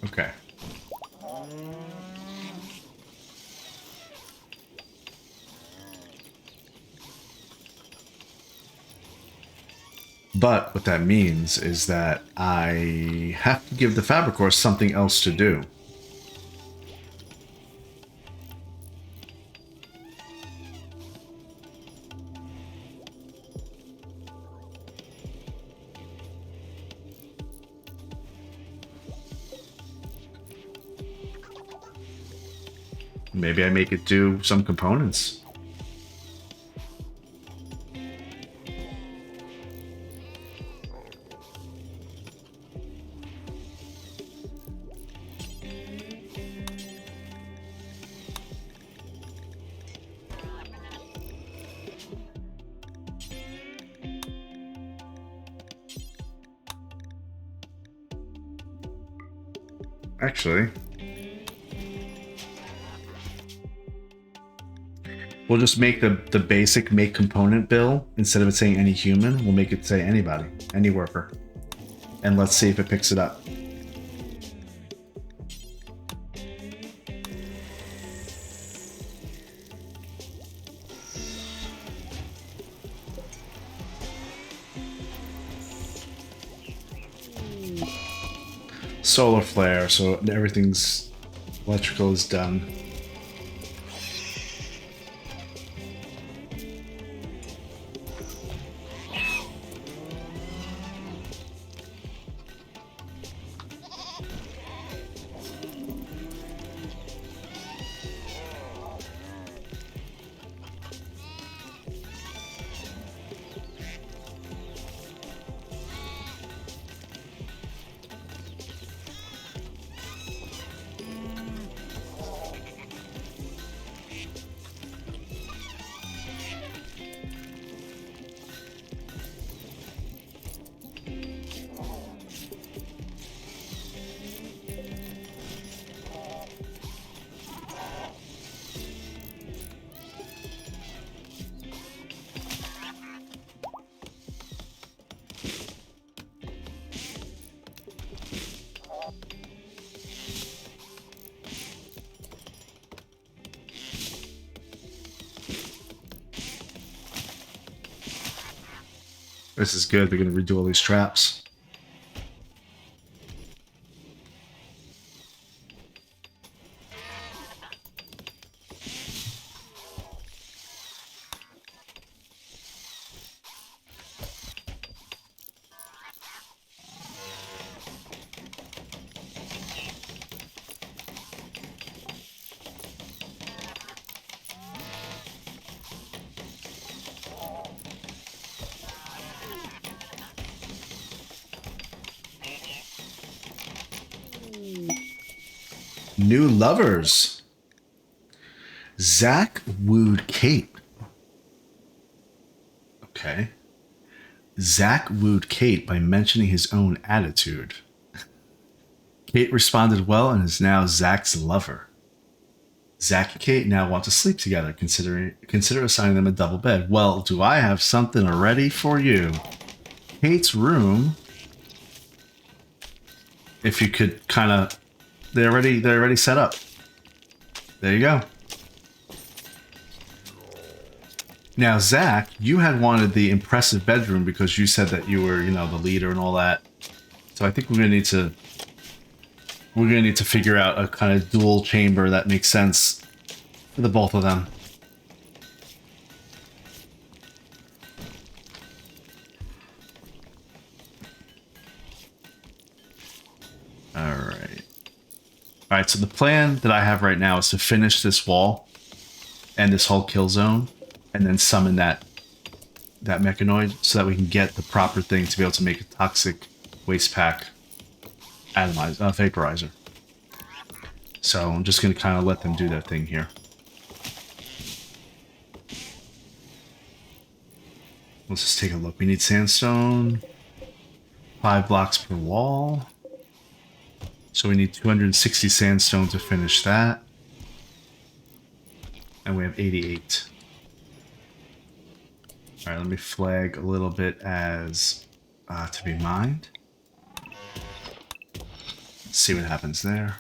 Okay. But what that means is that I have to give the Fabricor something else to do. Maybe I make it do some components. Actually, we'll just make the basic make component bill. Instead of it saying any human, we'll make it say anybody, any worker. And let's see if it picks it up. Solar flare, so everything's electrical is done. This is good. They're going to redo all these traps. New lovers. Zach wooed Kate. Okay. Zach wooed Kate by mentioning his own attitude. Kate responded well and is now Zach's lover. Zach and Kate now want to sleep together. Consider assigning them a double bed. Well, do I have something ready for you? Kate's room. If you could kind of, they're already set up. There you go. Now, Zach, you had wanted the impressive bedroom because you said that you were, the leader and all that. So I think we're gonna need to figure out a kind of dual chamber that makes sense for the both of them. Alright. Alright, so the plan that I have right now is to finish this wall and this whole kill zone, and then summon that mechanoid so that we can get the proper thing to be able to make a toxic waste pack vaporizer. So I'm just going to kind of let them do their thing here. Let's just take a look. We need sandstone, 5 blocks per wall. So we need 260 sandstone to finish that. And we have 88. Alright, let me flag a little bit as to be mined. Let's see what happens there.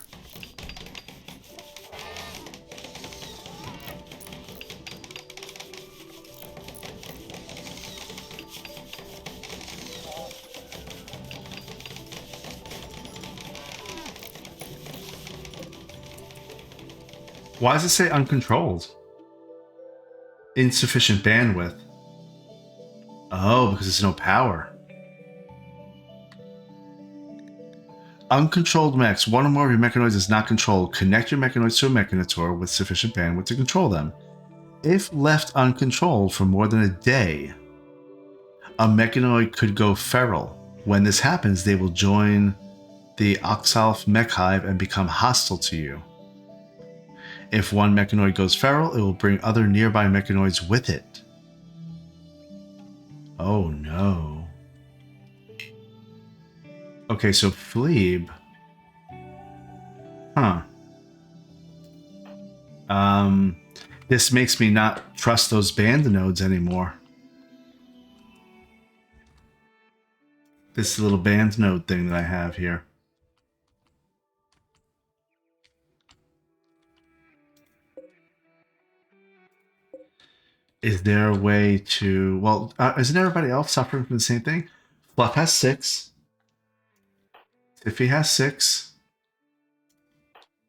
Why does it say uncontrolled? Insufficient bandwidth. Oh, because there's no power. Uncontrolled mechs. One or more of your mechanoids is not controlled. Connect your mechanoids to a mechanitor with sufficient bandwidth to control them. If left uncontrolled for more than a day, a mechanoid could go feral. When this happens, they will join the Oxalf mech hive and become hostile to you. If one mechanoid goes feral, it will bring other nearby mechanoids with it. Oh no. Okay, so Fleeb. Huh. This makes me not trust those band nodes anymore. This little band node thing that I have here. Is there a way to... Well, isn't everybody else suffering from the same thing? Fluff has 6. Tiffy has 6.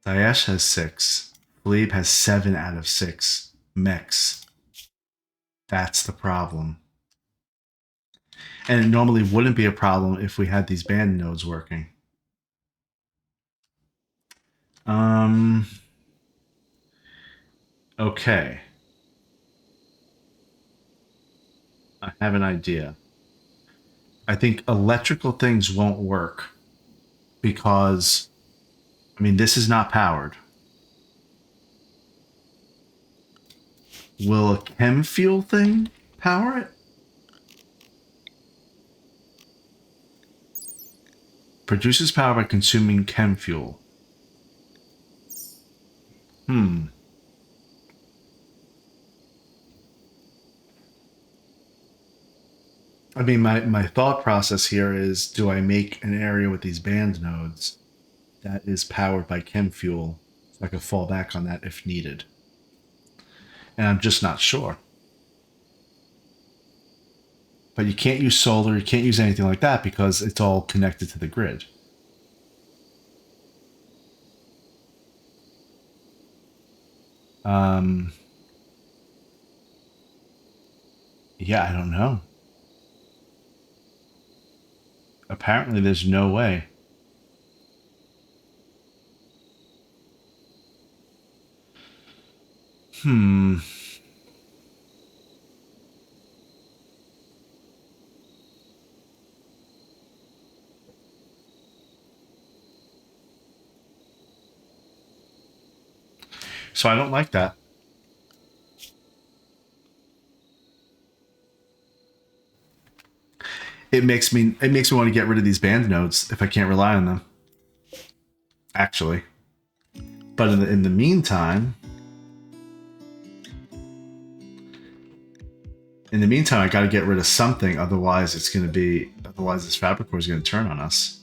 Daesh has 6. Fleeb has 7 out of 6 mechs. That's the problem. And it normally wouldn't be a problem if we had these band nodes working. Okay. I have an idea. I think electrical things won't work because, I mean, this is not powered. Will a chem fuel thing power it? Produces power by consuming chem fuel. I mean, my thought process here is, do I make an area with these band nodes that is powered by chem fuel so I can fall back on that if needed? And I'm just not sure. But you can't use solar, you can't use anything like that because it's all connected to the grid. Yeah, I don't know. Apparently there's no way. So I don't like that. It makes me want to get rid of these band nodes if I can't rely on them. Actually. But in the meantime, I got to get rid of something. Otherwise, this Fabricor is going to turn on us.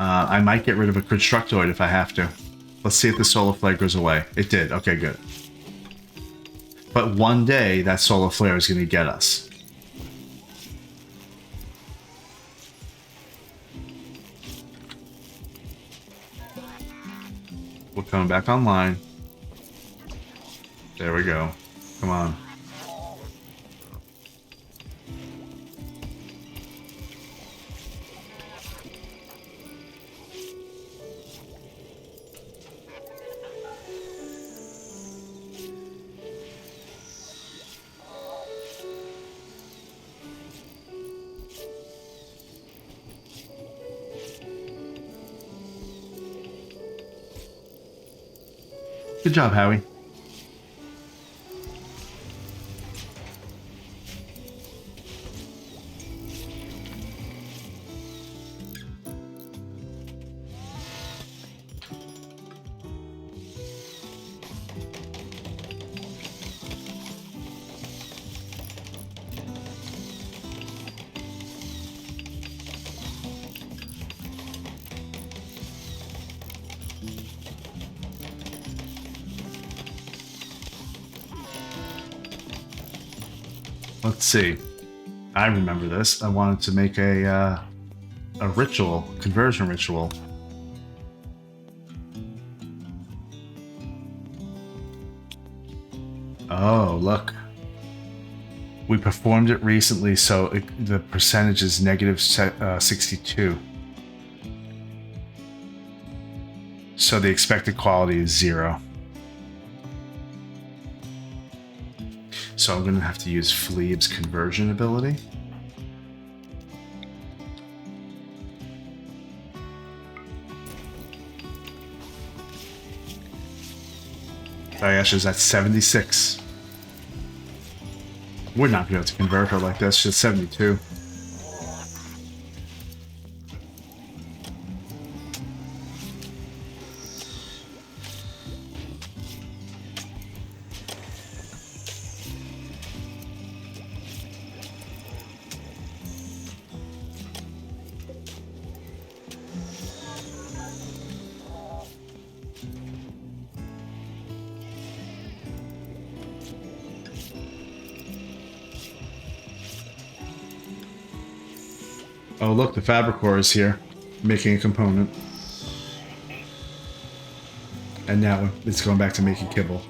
I might get rid of a Constructoid if I have to. Let's see if the Solar Flare goes away. It did. Okay, good. But one day, that Solar Flare is going to get us. We're coming back online. There we go. Come on. Good job, Howie. Let's see. I remember this. I wanted to make a ritual, conversion ritual. Oh, look. We performed it recently, so the percentage is negative 62. So the expected quality is 0. So I'm going to have to use Phlebe's conversion ability. Ayesha's at 76. Would not be able to convert her like this. She's 72. Oh, look, the Fabricor is here, making a component. And now it's going back to making kibble.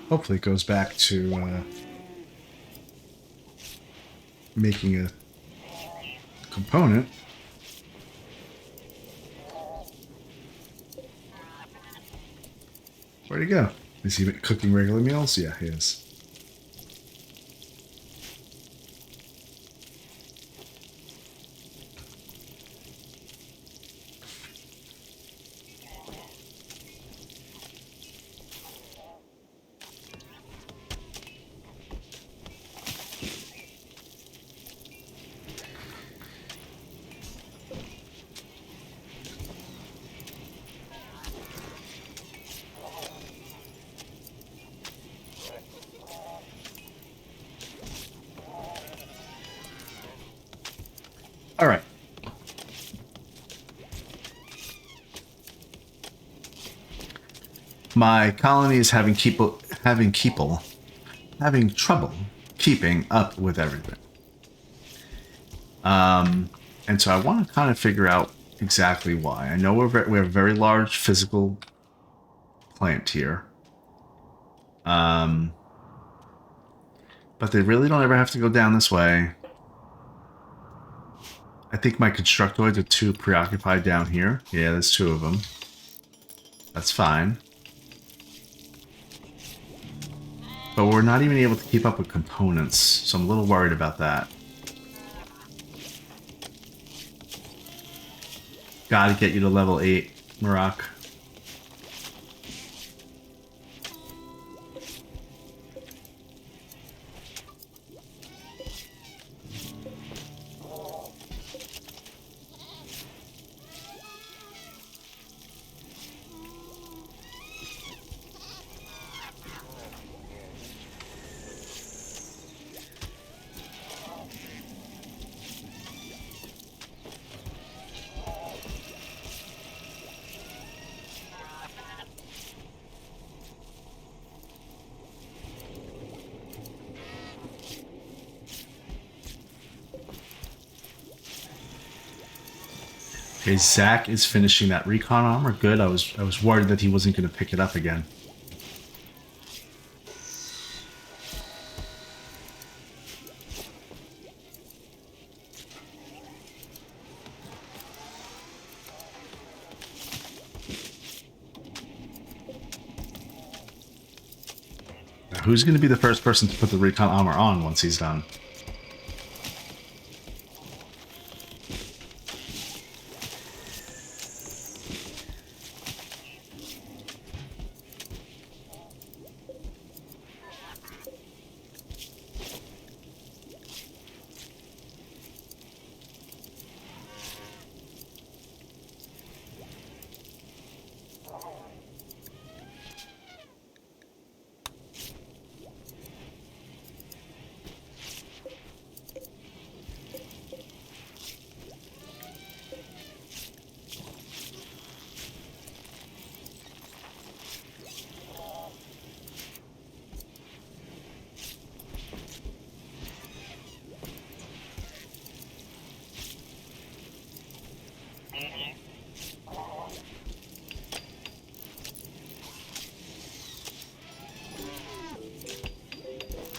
Hopefully it goes back to making a component. Where'd he go? Is he cooking regular meals? Yeah, he is. All right. My colony is having trouble keeping up with everything. And so I want to kind of figure out exactly why. I know we have a very large physical plant here. But they really don't ever have to go down this way. I think my constructoids are too preoccupied down here. Yeah, there's 2 of them. That's fine. But we're not even able to keep up with components, so I'm a little worried about that. Gotta get you to level 8, Marak. Okay, Zach is finishing that recon armor. Good. I was worried that he wasn't going to pick it up again. Now, who's going to be the first person to put the recon armor on once he's done?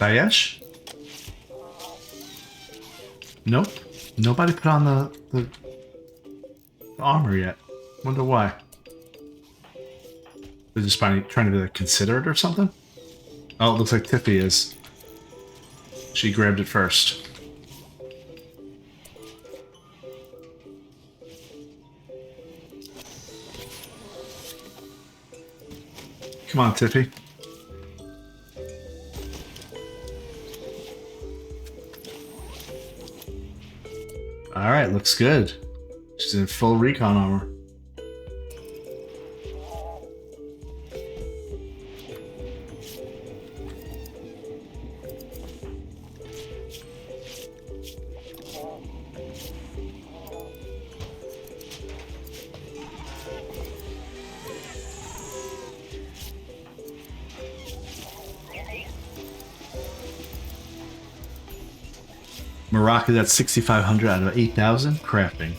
Dayesh? Nope. Nobody put on the armor yet. Wonder why. They're just trying to be like, considerate or something? Oh, it looks like Tiffy is. She grabbed it first. Come on, Tiffy. Alright, looks good. She's in full recon armor. Maraka, that's 6,500 out of 8,000. Crafting.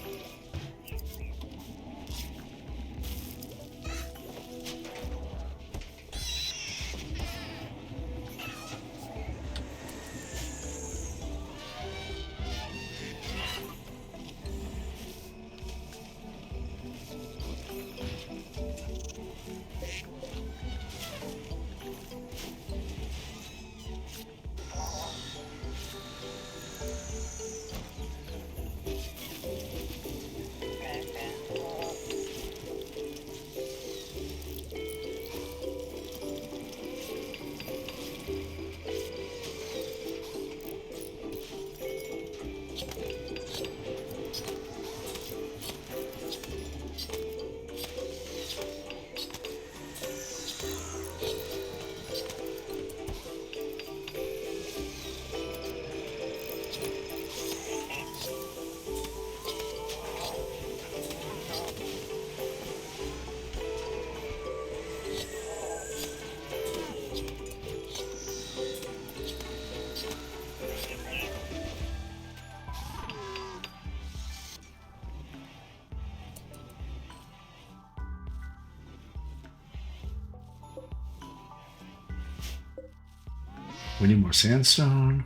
We need more sandstone.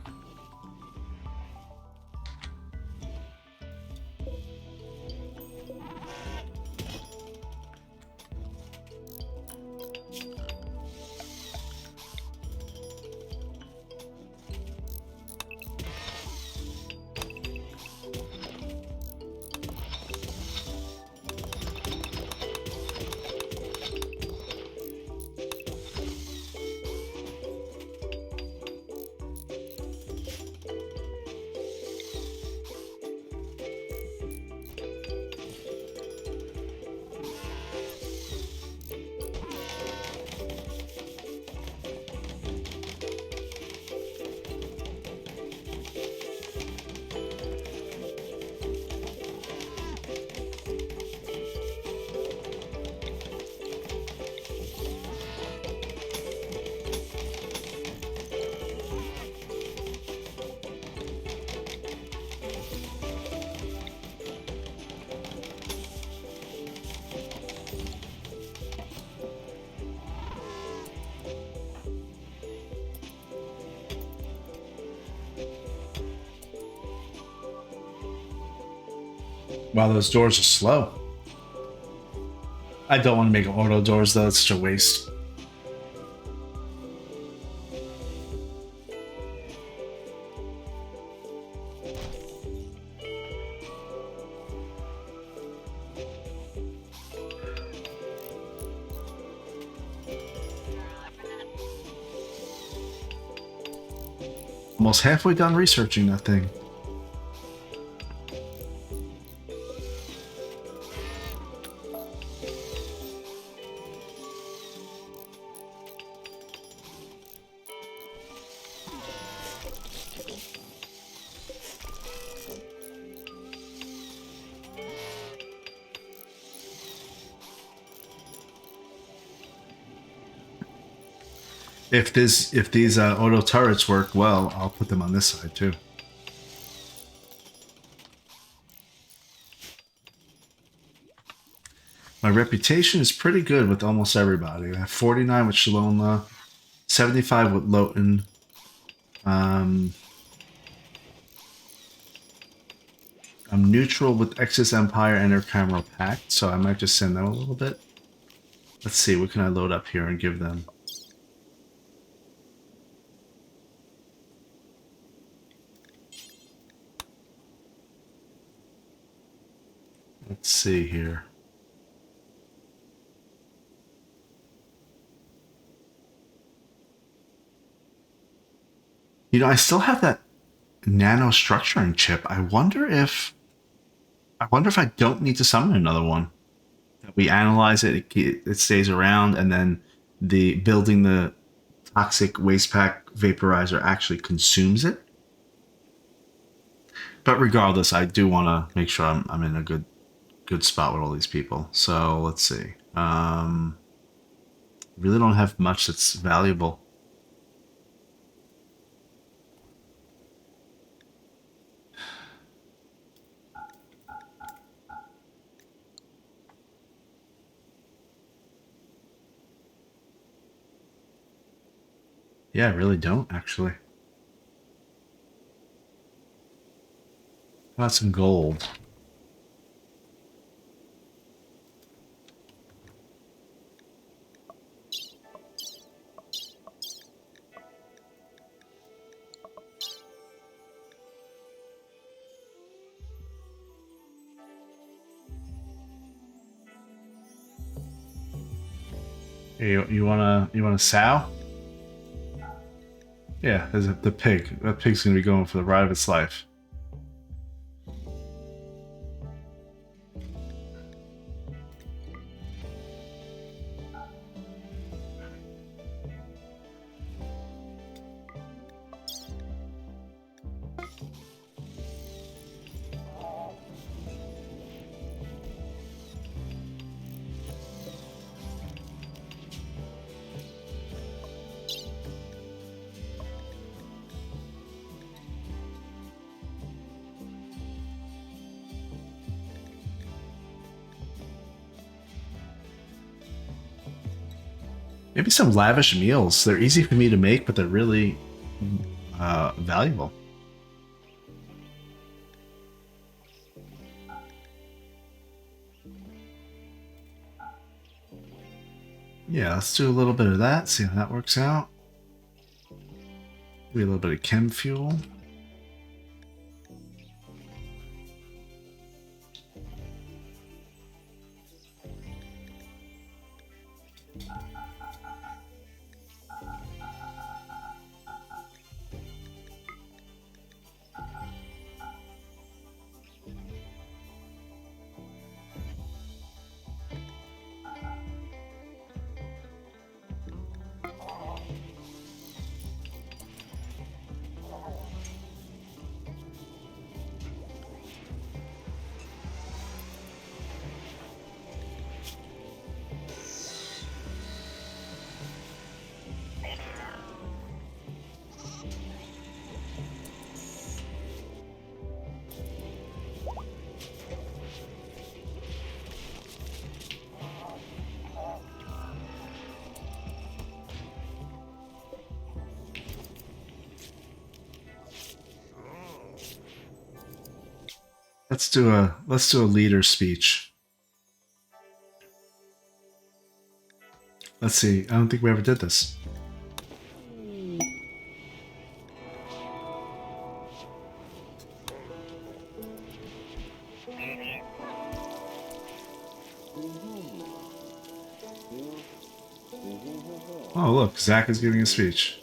Wow, those doors are slow. I don't want to make auto doors though, it's such a waste. Almost halfway done researching that thing. If these auto turrets work well, I'll put them on this side too. My reputation is pretty good with almost everybody. I have 49 with Shalonla, 75 with Loten. I'm neutral with Exodus Empire and their Cameral Pact, so I might just send them a little bit. Let's see, what can I load up here and give them? Let's see here. You know, I still have that nano structuring chip. I wonder if I don't need to summon another one. We analyze it, it stays around, and then the building the toxic waste pack vaporizer actually consumes it. But regardless, I do want to make sure I'm in a good spot with all these people. So let's see. Really don't have much that's valuable. Yeah, I really don't, actually. How about some gold? Hey, you want a sow? Yeah, there's the pig. That pig's gonna be going for the ride of its life. Maybe some lavish meals. They're easy for me to make, but they're really valuable. Yeah, let's do a little bit of that, see how that works out. Maybe a little bit of chem fuel. Let's do a leader speech. Let's see. I don't think we ever did this. Oh, look, Zach is giving a speech.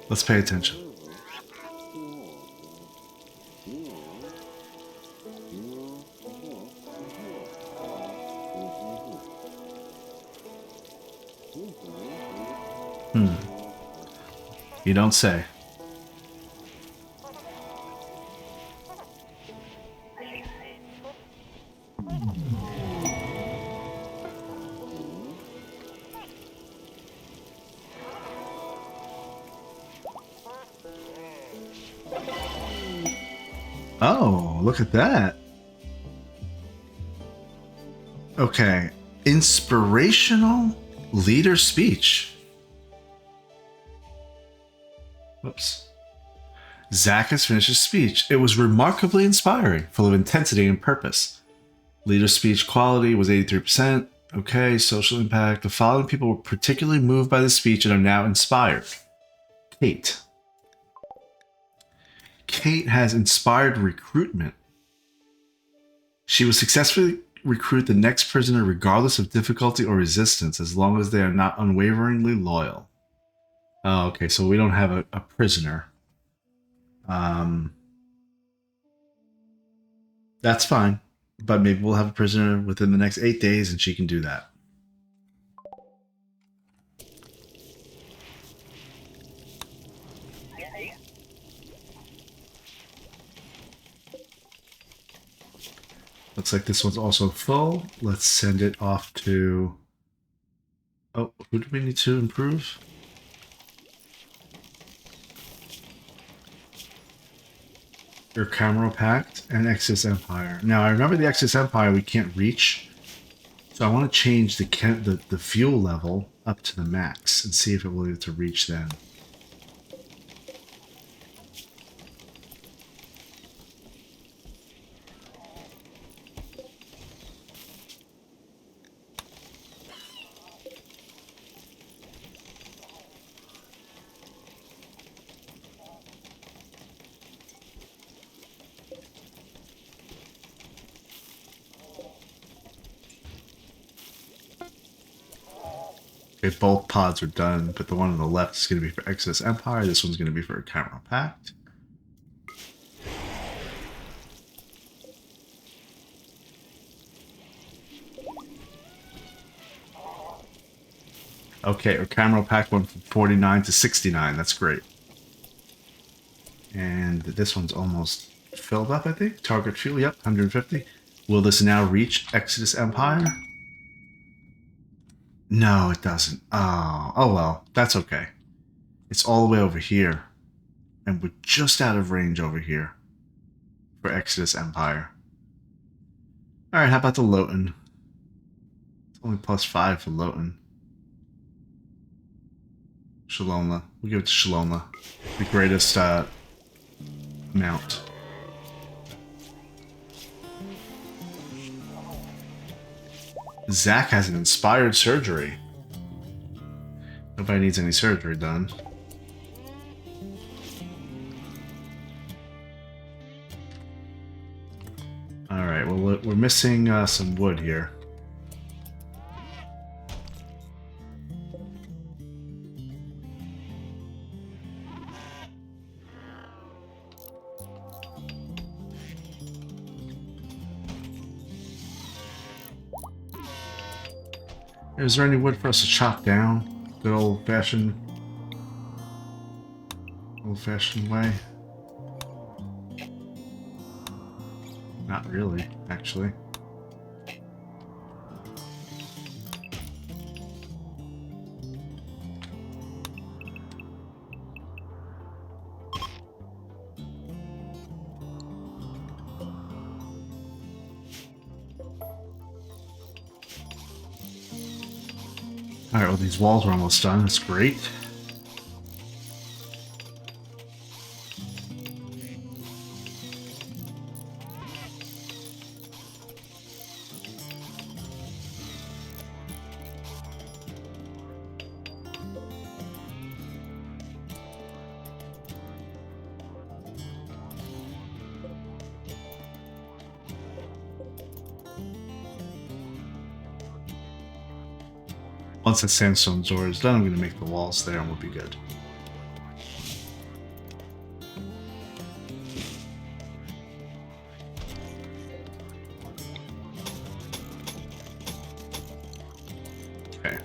Let's pay attention. You don't say. Oh, look at that. Okay. Inspirational leader speech. Whoops. Zach has finished his speech. It was remarkably inspiring, full of intensity and purpose. Leader speech quality was 83%. Okay, social impact. The following people were particularly moved by the speech and are now inspired. Kate. Kate has inspired recruitment. She will successfully recruit the next prisoner regardless of difficulty or resistance, as long as they are not unwaveringly loyal. Oh, okay, so we don't have a prisoner. That's fine. But maybe we'll have a prisoner within the next 8 days and she can do that. Looks like this one's also full. Let's send it off to... Oh, who do we need to improve? Your Camera Pact and Exodus Empire. Now, I remember the Exodus Empire we can't reach. So I want to change the fuel level up to the max and see if it will be able to reach then. Okay, both pods are done, but the one on the left is going to be for Exodus Empire. This one's going to be for Camera Pact. Okay, our Camera Pact went from 49 to 69. That's great. And this one's almost filled up, I think. Target fuel, yep, 150. Will this now reach Exodus Empire? No, it doesn't. Oh well, that's okay. It's all the way over here. And we're just out of range over here for Exodus Empire. Alright, how about the Loten? It's only +5 for Loten. Shalomla. We'll give it to Shalomla. The greatest mount. Zach has an inspired surgery. Nobody needs any surgery done. Alright, well, we're missing some wood here. Is there any wood for us to chop down? The old-fashioned way? Not really, actually. Alright, well these walls are almost done, that's great. Once the sandstone door is done, I'm going to make the walls there and we'll be good. Okay.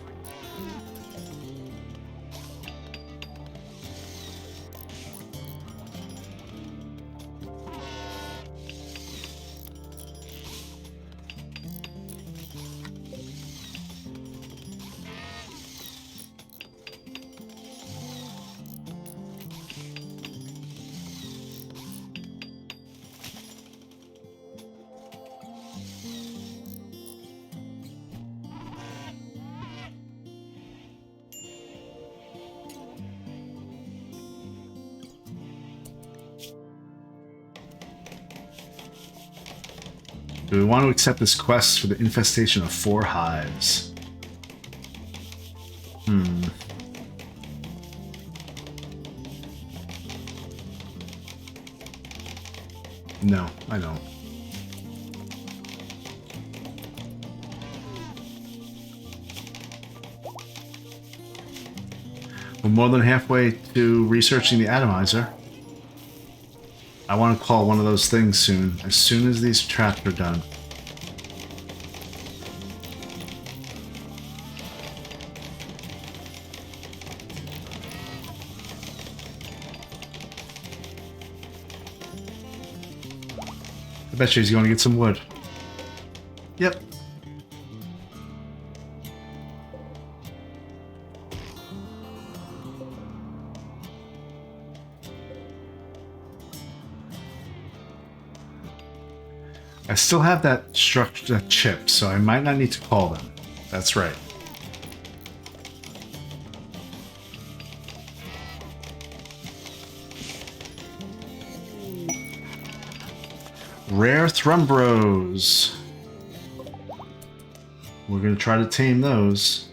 Do we want to accept this quest for the infestation of 4 hives? No, I don't. We're more than halfway to researching the atomizer. I want to call one of those things soon as these traps are done. I bet you he's going to get some wood. Yep. I still have that structure, that chip, so I might not need to call them. That's right. Rare Thrumbros. We're going to try to tame those.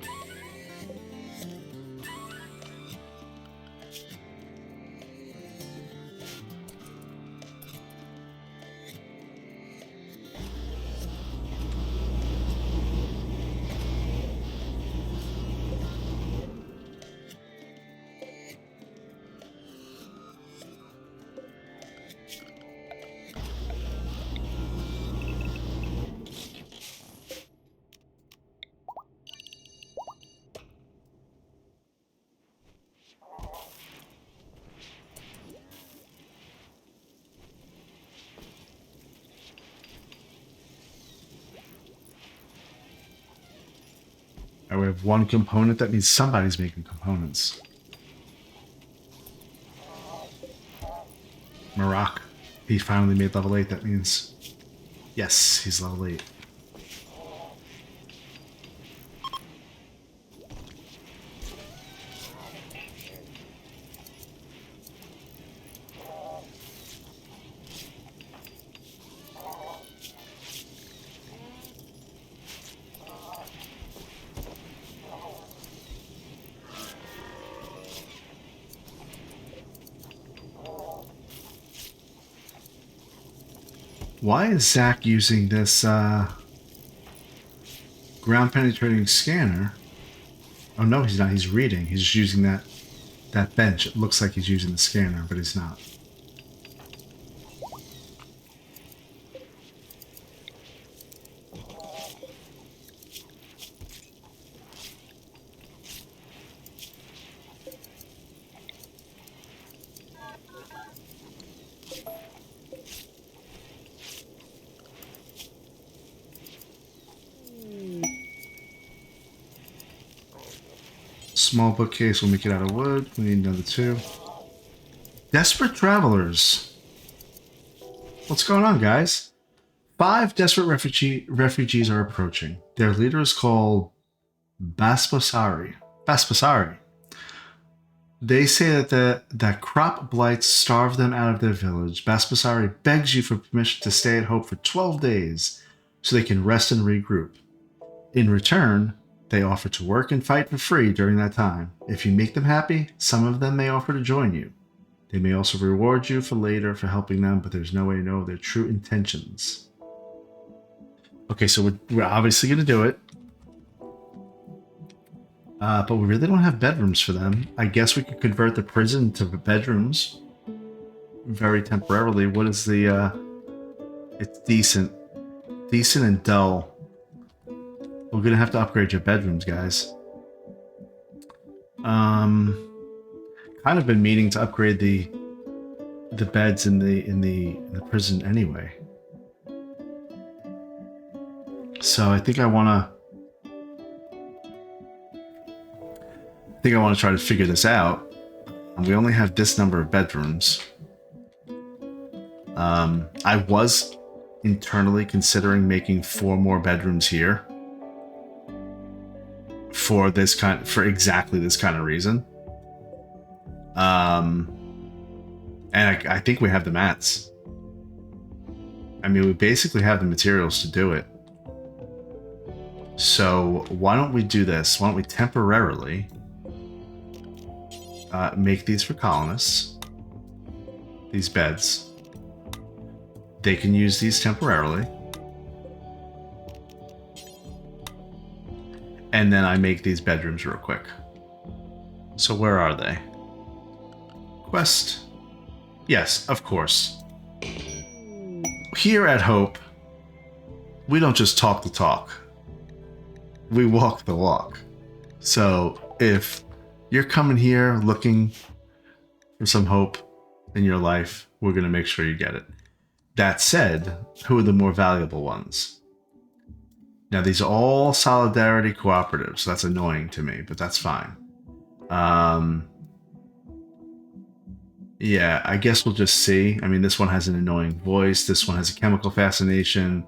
We have one component. That means somebody's making components. Marak. He finally made level 8. That means... Yes, he's level 8. Why is Zach using this ground penetrating scanner? Oh no, he's not. He's reading. He's just using that bench. It looks like he's using the scanner, but he's not. Small bookcase will make it out of wood. We need another 2. Desperate travelers. What's going on, guys? 5 desperate refugees are approaching. Their leader is called Basposari. They say that crop blights starve them out of their village. Basposari begs you for permission to stay at Hope for 12 days so they can rest and regroup. In return, they offer to work and fight for free during that time. If you make them happy, some of them may offer to join you. They may also reward you for later for helping them, but there's no way to know their true intentions. Okay, so we're obviously going to do it. But we really don't have bedrooms for them. I guess we could convert the prison to bedrooms very temporarily. What is the, it's decent. Decent and dull. We're gonna have to upgrade your bedrooms, guys. Kind of been meaning to upgrade the beds in the prison anyway. So I think I want to try to figure this out. We only have this number of bedrooms. I was internally considering making 4 more bedrooms here for exactly this kind of reason. And I think we have the mats. I mean, we basically have the materials to do it. So why don't we do this? Why don't we temporarily make these for colonists? These beds. They can use these temporarily. And then I make these bedrooms real quick. So where are they? Quest. Yes, of course. Here at Hope, we don't just talk the talk. We walk the walk. So if you're coming here looking for some hope in your life, we're going to make sure you get it. That said, who are the more valuable ones? Now, these are all solidarity cooperatives, so that's annoying to me, but that's fine. Yeah, I guess we'll just see. I mean, this one has an annoying voice. This one has a chemical fascination.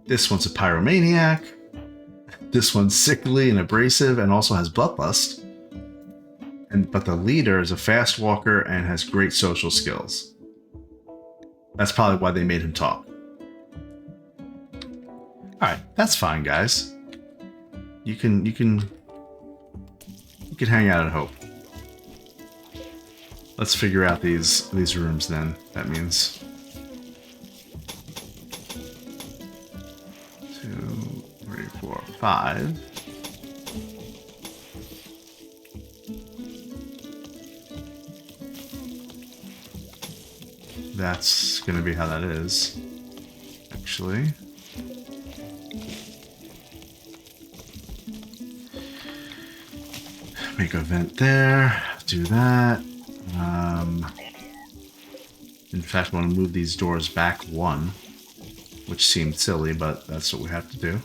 This one's a pyromaniac. This one's sickly and abrasive and also has bloodlust. But the leader is a fast walker and has great social skills. That's probably why they made him talk. Alright, that's fine, guys. You can hang out at Hope. Let's figure out these rooms then. That means 2, 3, 4, 5. That's gonna be how that is, actually. Make a vent there. Do that. In fact, I want to move these doors back 1, which seemed silly, but that's what we have to do.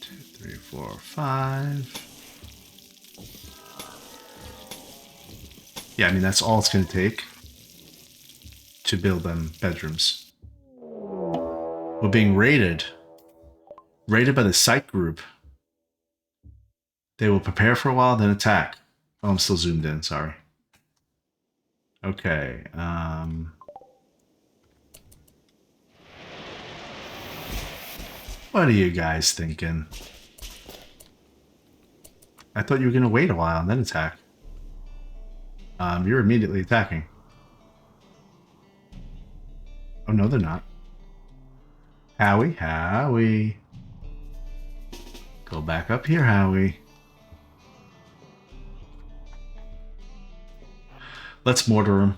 2, 3, 4, 5. Yeah, I mean, that's all it's going to take to build them bedrooms. We're being raided. Raided by the Psych group. They will prepare for a while, then attack. Oh, I'm still zoomed in, sorry. Okay, what are you guys thinking? I thought you were going to wait a while and then attack. You're immediately attacking. Oh, no, they're not. Howie. Go back up here, Howie. Let's mortar him.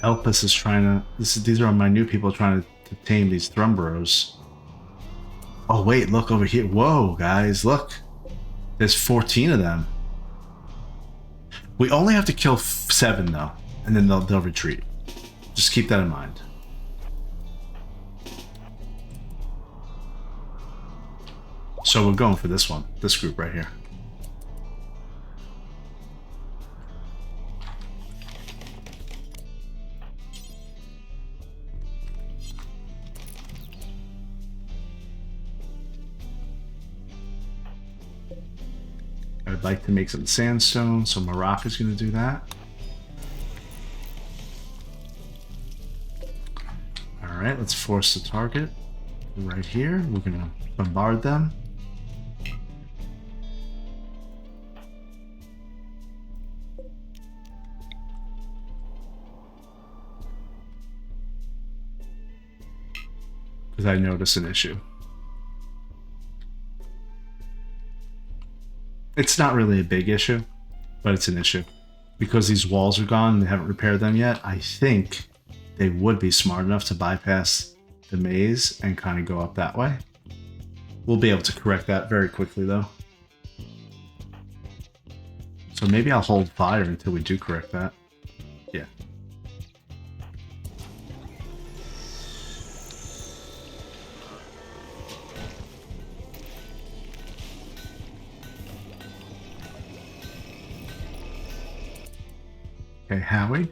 Elpis is trying to... These are my new people trying to tame these Thrumbros. Oh, wait, look over here. Whoa, guys, look. There's 14 of them. We only have to kill 7, though, and then they'll retreat. Just keep that in mind. So we're going for this one, this group right here. I'd like to make some sandstone, so Marak is going to do that. Alright, let's force the target. right here. We're gonna bombard them. Because I notice an issue. It's not really a big issue, but it's an issue. Because these walls are gone and they haven't repaired them yet, I think they would be smart enough to bypass the maze and kind of go up that way. We'll be able to correct that very quickly though. So maybe I'll hold fire until we do correct that. Yeah. Okay, Howie.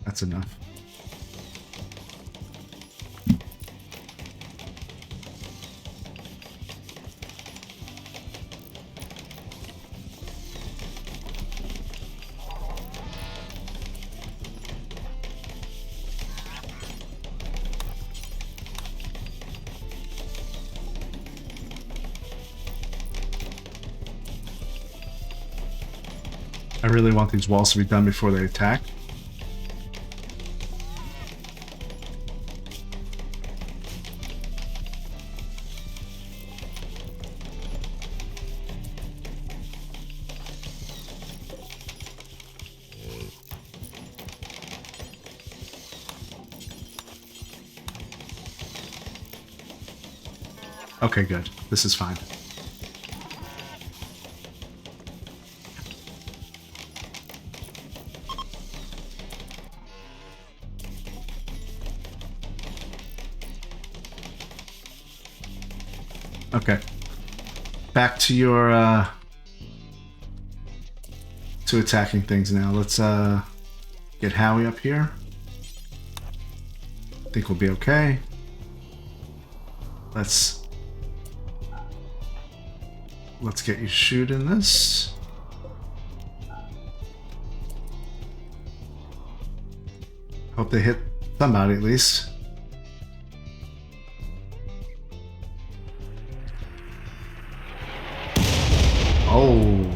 That's enough. I really want these walls to be done before they attack. Okay, good. This is fine. Okay. Back to your, to attacking things now. Let's, get Howie up here. I think we'll be okay. Let's get you shooting this. Hope they hit somebody at least. Oh.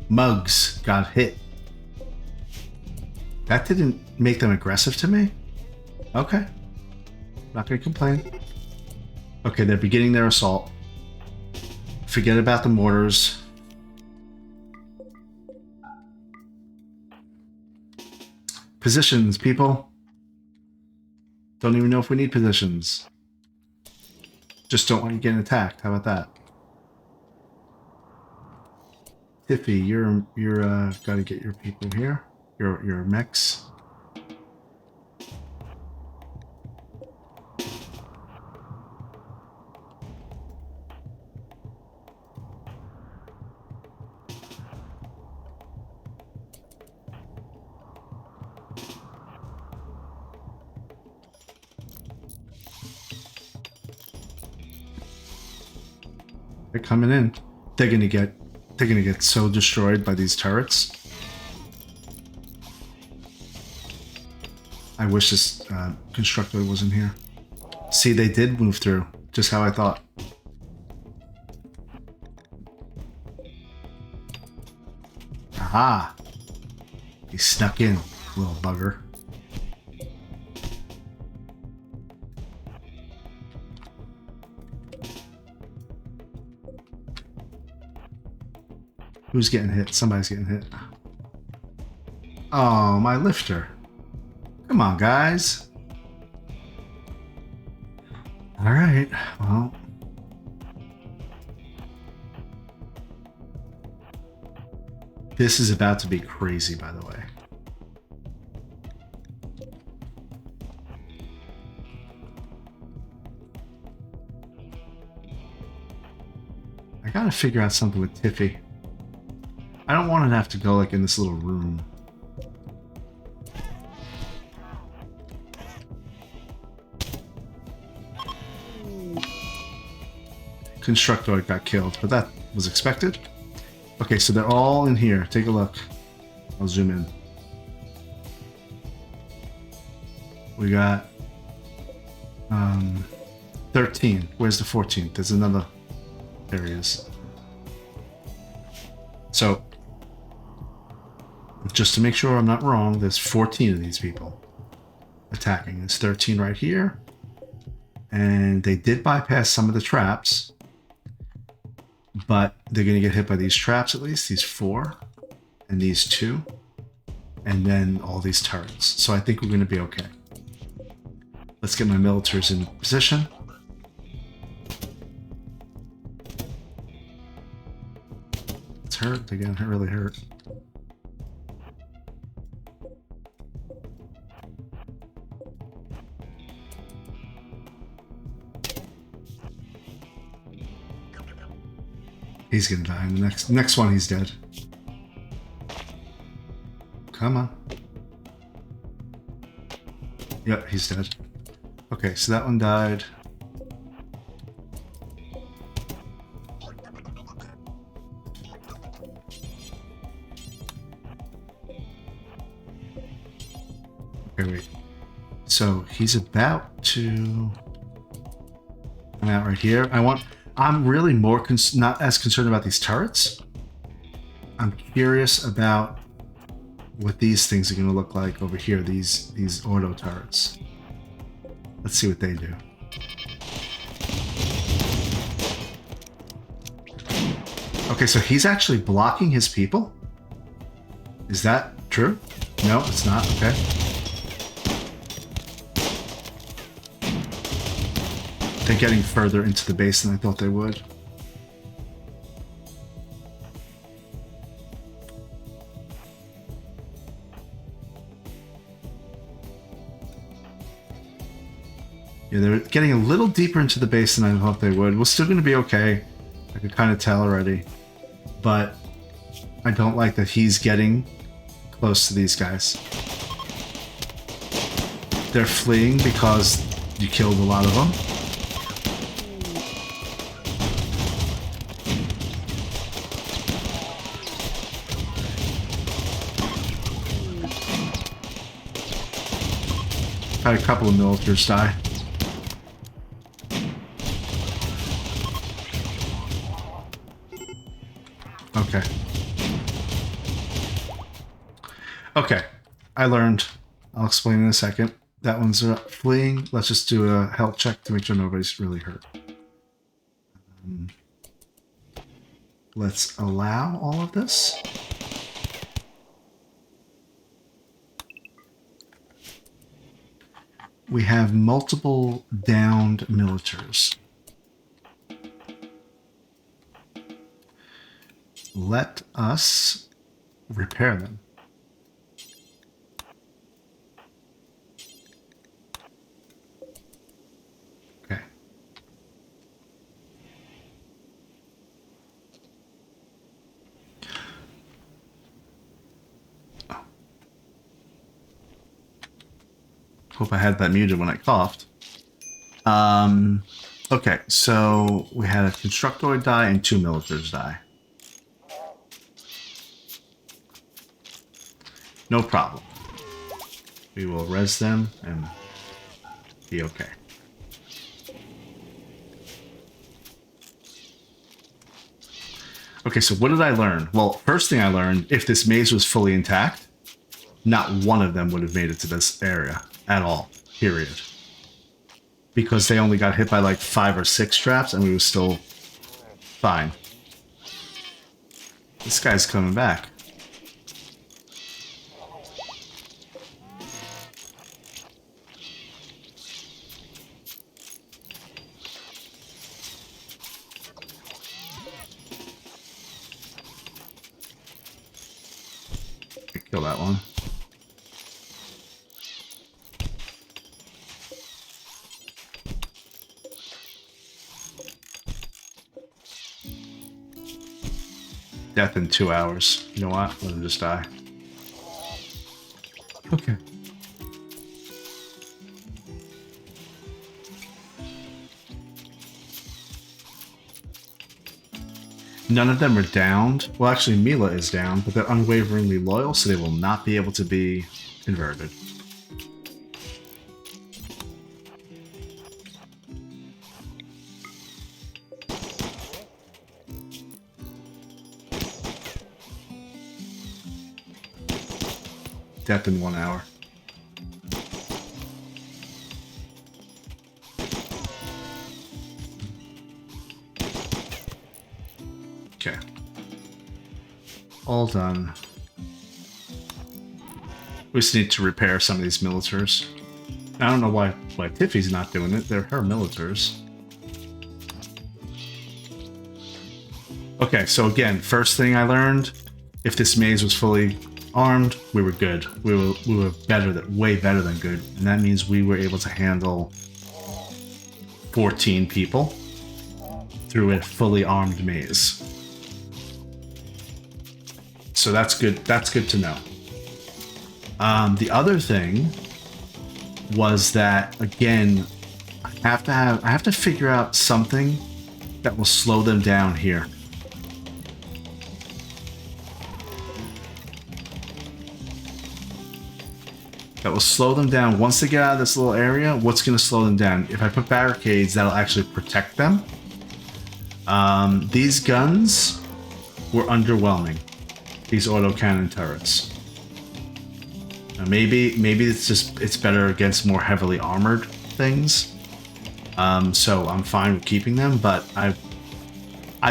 Mugs got hit. That didn't make them aggressive to me? Okay. Not gonna complain. Okay, they're beginning their assault. Forget about the mortars. Positions, people. Don't even know if we need positions. Just don't want you getting attacked. How about that? Tiffy, you're gotta get your people here. Your mechs. They're coming in. They're gonna get so destroyed by these turrets. I wish this constructor wasn't here. See, they did move through, just how I thought. Aha! He snuck in, little bugger. Who's getting hit? Somebody's getting hit. Oh, my lifter. Come on, guys. All right, well. This is about to be crazy, by the way. I gotta figure out something with Tiffy. I don't want to have to go like in this little room. Constructoid got killed, but that was expected. Okay, so they're all in here. Take a look. I'll zoom in. We got 13. Where's the 14th? There's another. There he is. So, just to make sure I'm not wrong, there's 14 of these people attacking. There's 13 right here. And they did bypass some of the traps. But they're going to get hit by these traps at least. These 4. And these 2. And then all these turrets. So I think we're going to be okay. Let's get my militaries in position. It's hurt. They're getting really hurt. He's gonna die. And the next one, he's dead. Come on. Yep, he's dead. Okay, so that one died. Okay, wait. So he's about to come out right here. I'm really more not as concerned about these turrets. I'm curious about what these things are going to look like over here. These auto turrets. Let's see what they do. Okay, so he's actually blocking his people? Is that true? No, it's not. Okay. They're getting further into the base than I thought they would. Yeah, they're getting a little deeper into the base than I thought they would. We're still going to be okay. I could kind of tell already. But I don't like that he's getting close to these guys. They're fleeing because you killed a lot of them. Had a couple of militaries die. Okay. Okay. I learned. I'll explain in a second. That one's fleeing. Let's just do a health check to make sure nobody's really hurt. Let's allow all of this. We have multiple downed militaries. Let us repair them. Okay. Oh. Hope I had that muted when I coughed. Okay, so we had a constructoid die and 2 militaries die. No problem. We will res them and be okay. Okay, so what did I learn? Well, first thing I learned, if this maze was fully intact, not one of them would have made it to this area at all, period. Because they only got hit by like 5 or 6 traps and we were still fine. This guy's coming back. Kill that one. Death in 2 hours. You know what? Let him just die. Okay. None of them are downed. Well, actually, Mila is down, but they're unwaveringly loyal, so they will not be able to be converted. Death in 1 hour. Okay. All done. We just need to repair some of these militars. I don't know why Tiffy's not doing it. They're her militars. Okay, so again, first thing I learned, if this maze was fully armed, we were good. We were better, way better than good, and that means we were able to handle 14 people through a fully armed maze. So that's good. That's good to know. The other thing was that, again, I have to figure out something that will slow them down here. That will slow them down. Once they get out of this little area, what's going to slow them down? If I put barricades, that'll actually protect them. These guns were underwhelming. These autocannon turrets. Maybe it's better against more heavily armored things. So I'm fine with keeping them, but I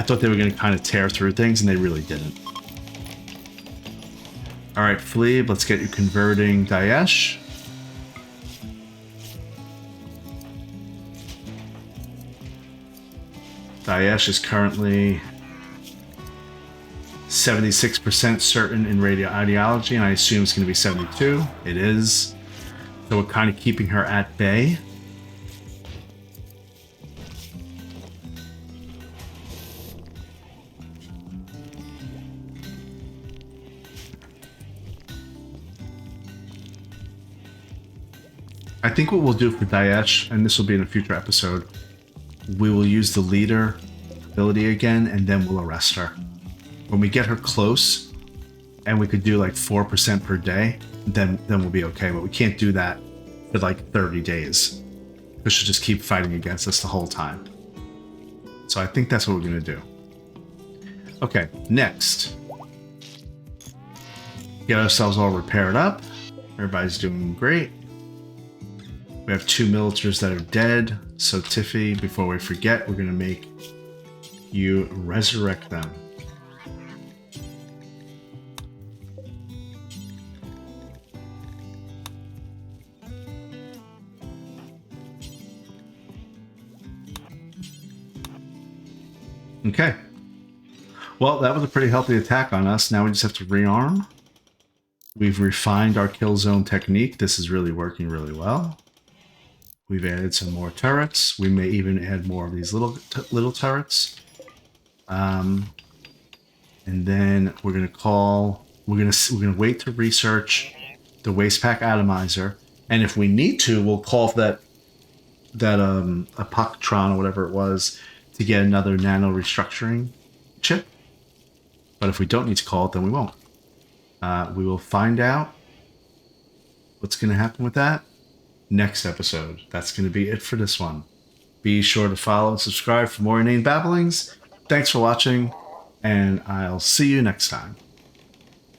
thought they were going to kind of tear through things, and they really didn't. All right, Fleeb, let's get you converting Daesh. Daesh is currently 76% certain in radio ideology, and I assume it's going to be 72. It is. So we're kind of keeping her at bay. I think what we'll do for Daesh, and this will be in a future episode, we will use the leader ability again, and then we'll arrest her. When we get her close, and we could do like 4% per day, then we'll be okay. But we can't do that for like 30 days. Because she'll just keep fighting against us the whole time. So I think that's what we're going to do. Okay, next. Get ourselves all repaired up. Everybody's doing great. We have 2 militars that are dead. So Tiffy, before we forget, we're going to make you resurrect them. Okay. Well, that was a pretty healthy attack on us. Now we just have to rearm. We've refined our kill zone technique. This is really working really well. We've added some more turrets. We may even add more of these little turrets. And then we're gonna wait to research the waste pack atomizer. And if we need to, we'll call that Apoctron or whatever it was to get another nano restructuring chip. But if we don't need to call it, then we won't. We will find out what's going to happen with that next episode. That's going to be it for this one. Be sure to follow and subscribe for more inane babblings. Thanks for watching, and I'll see you next time.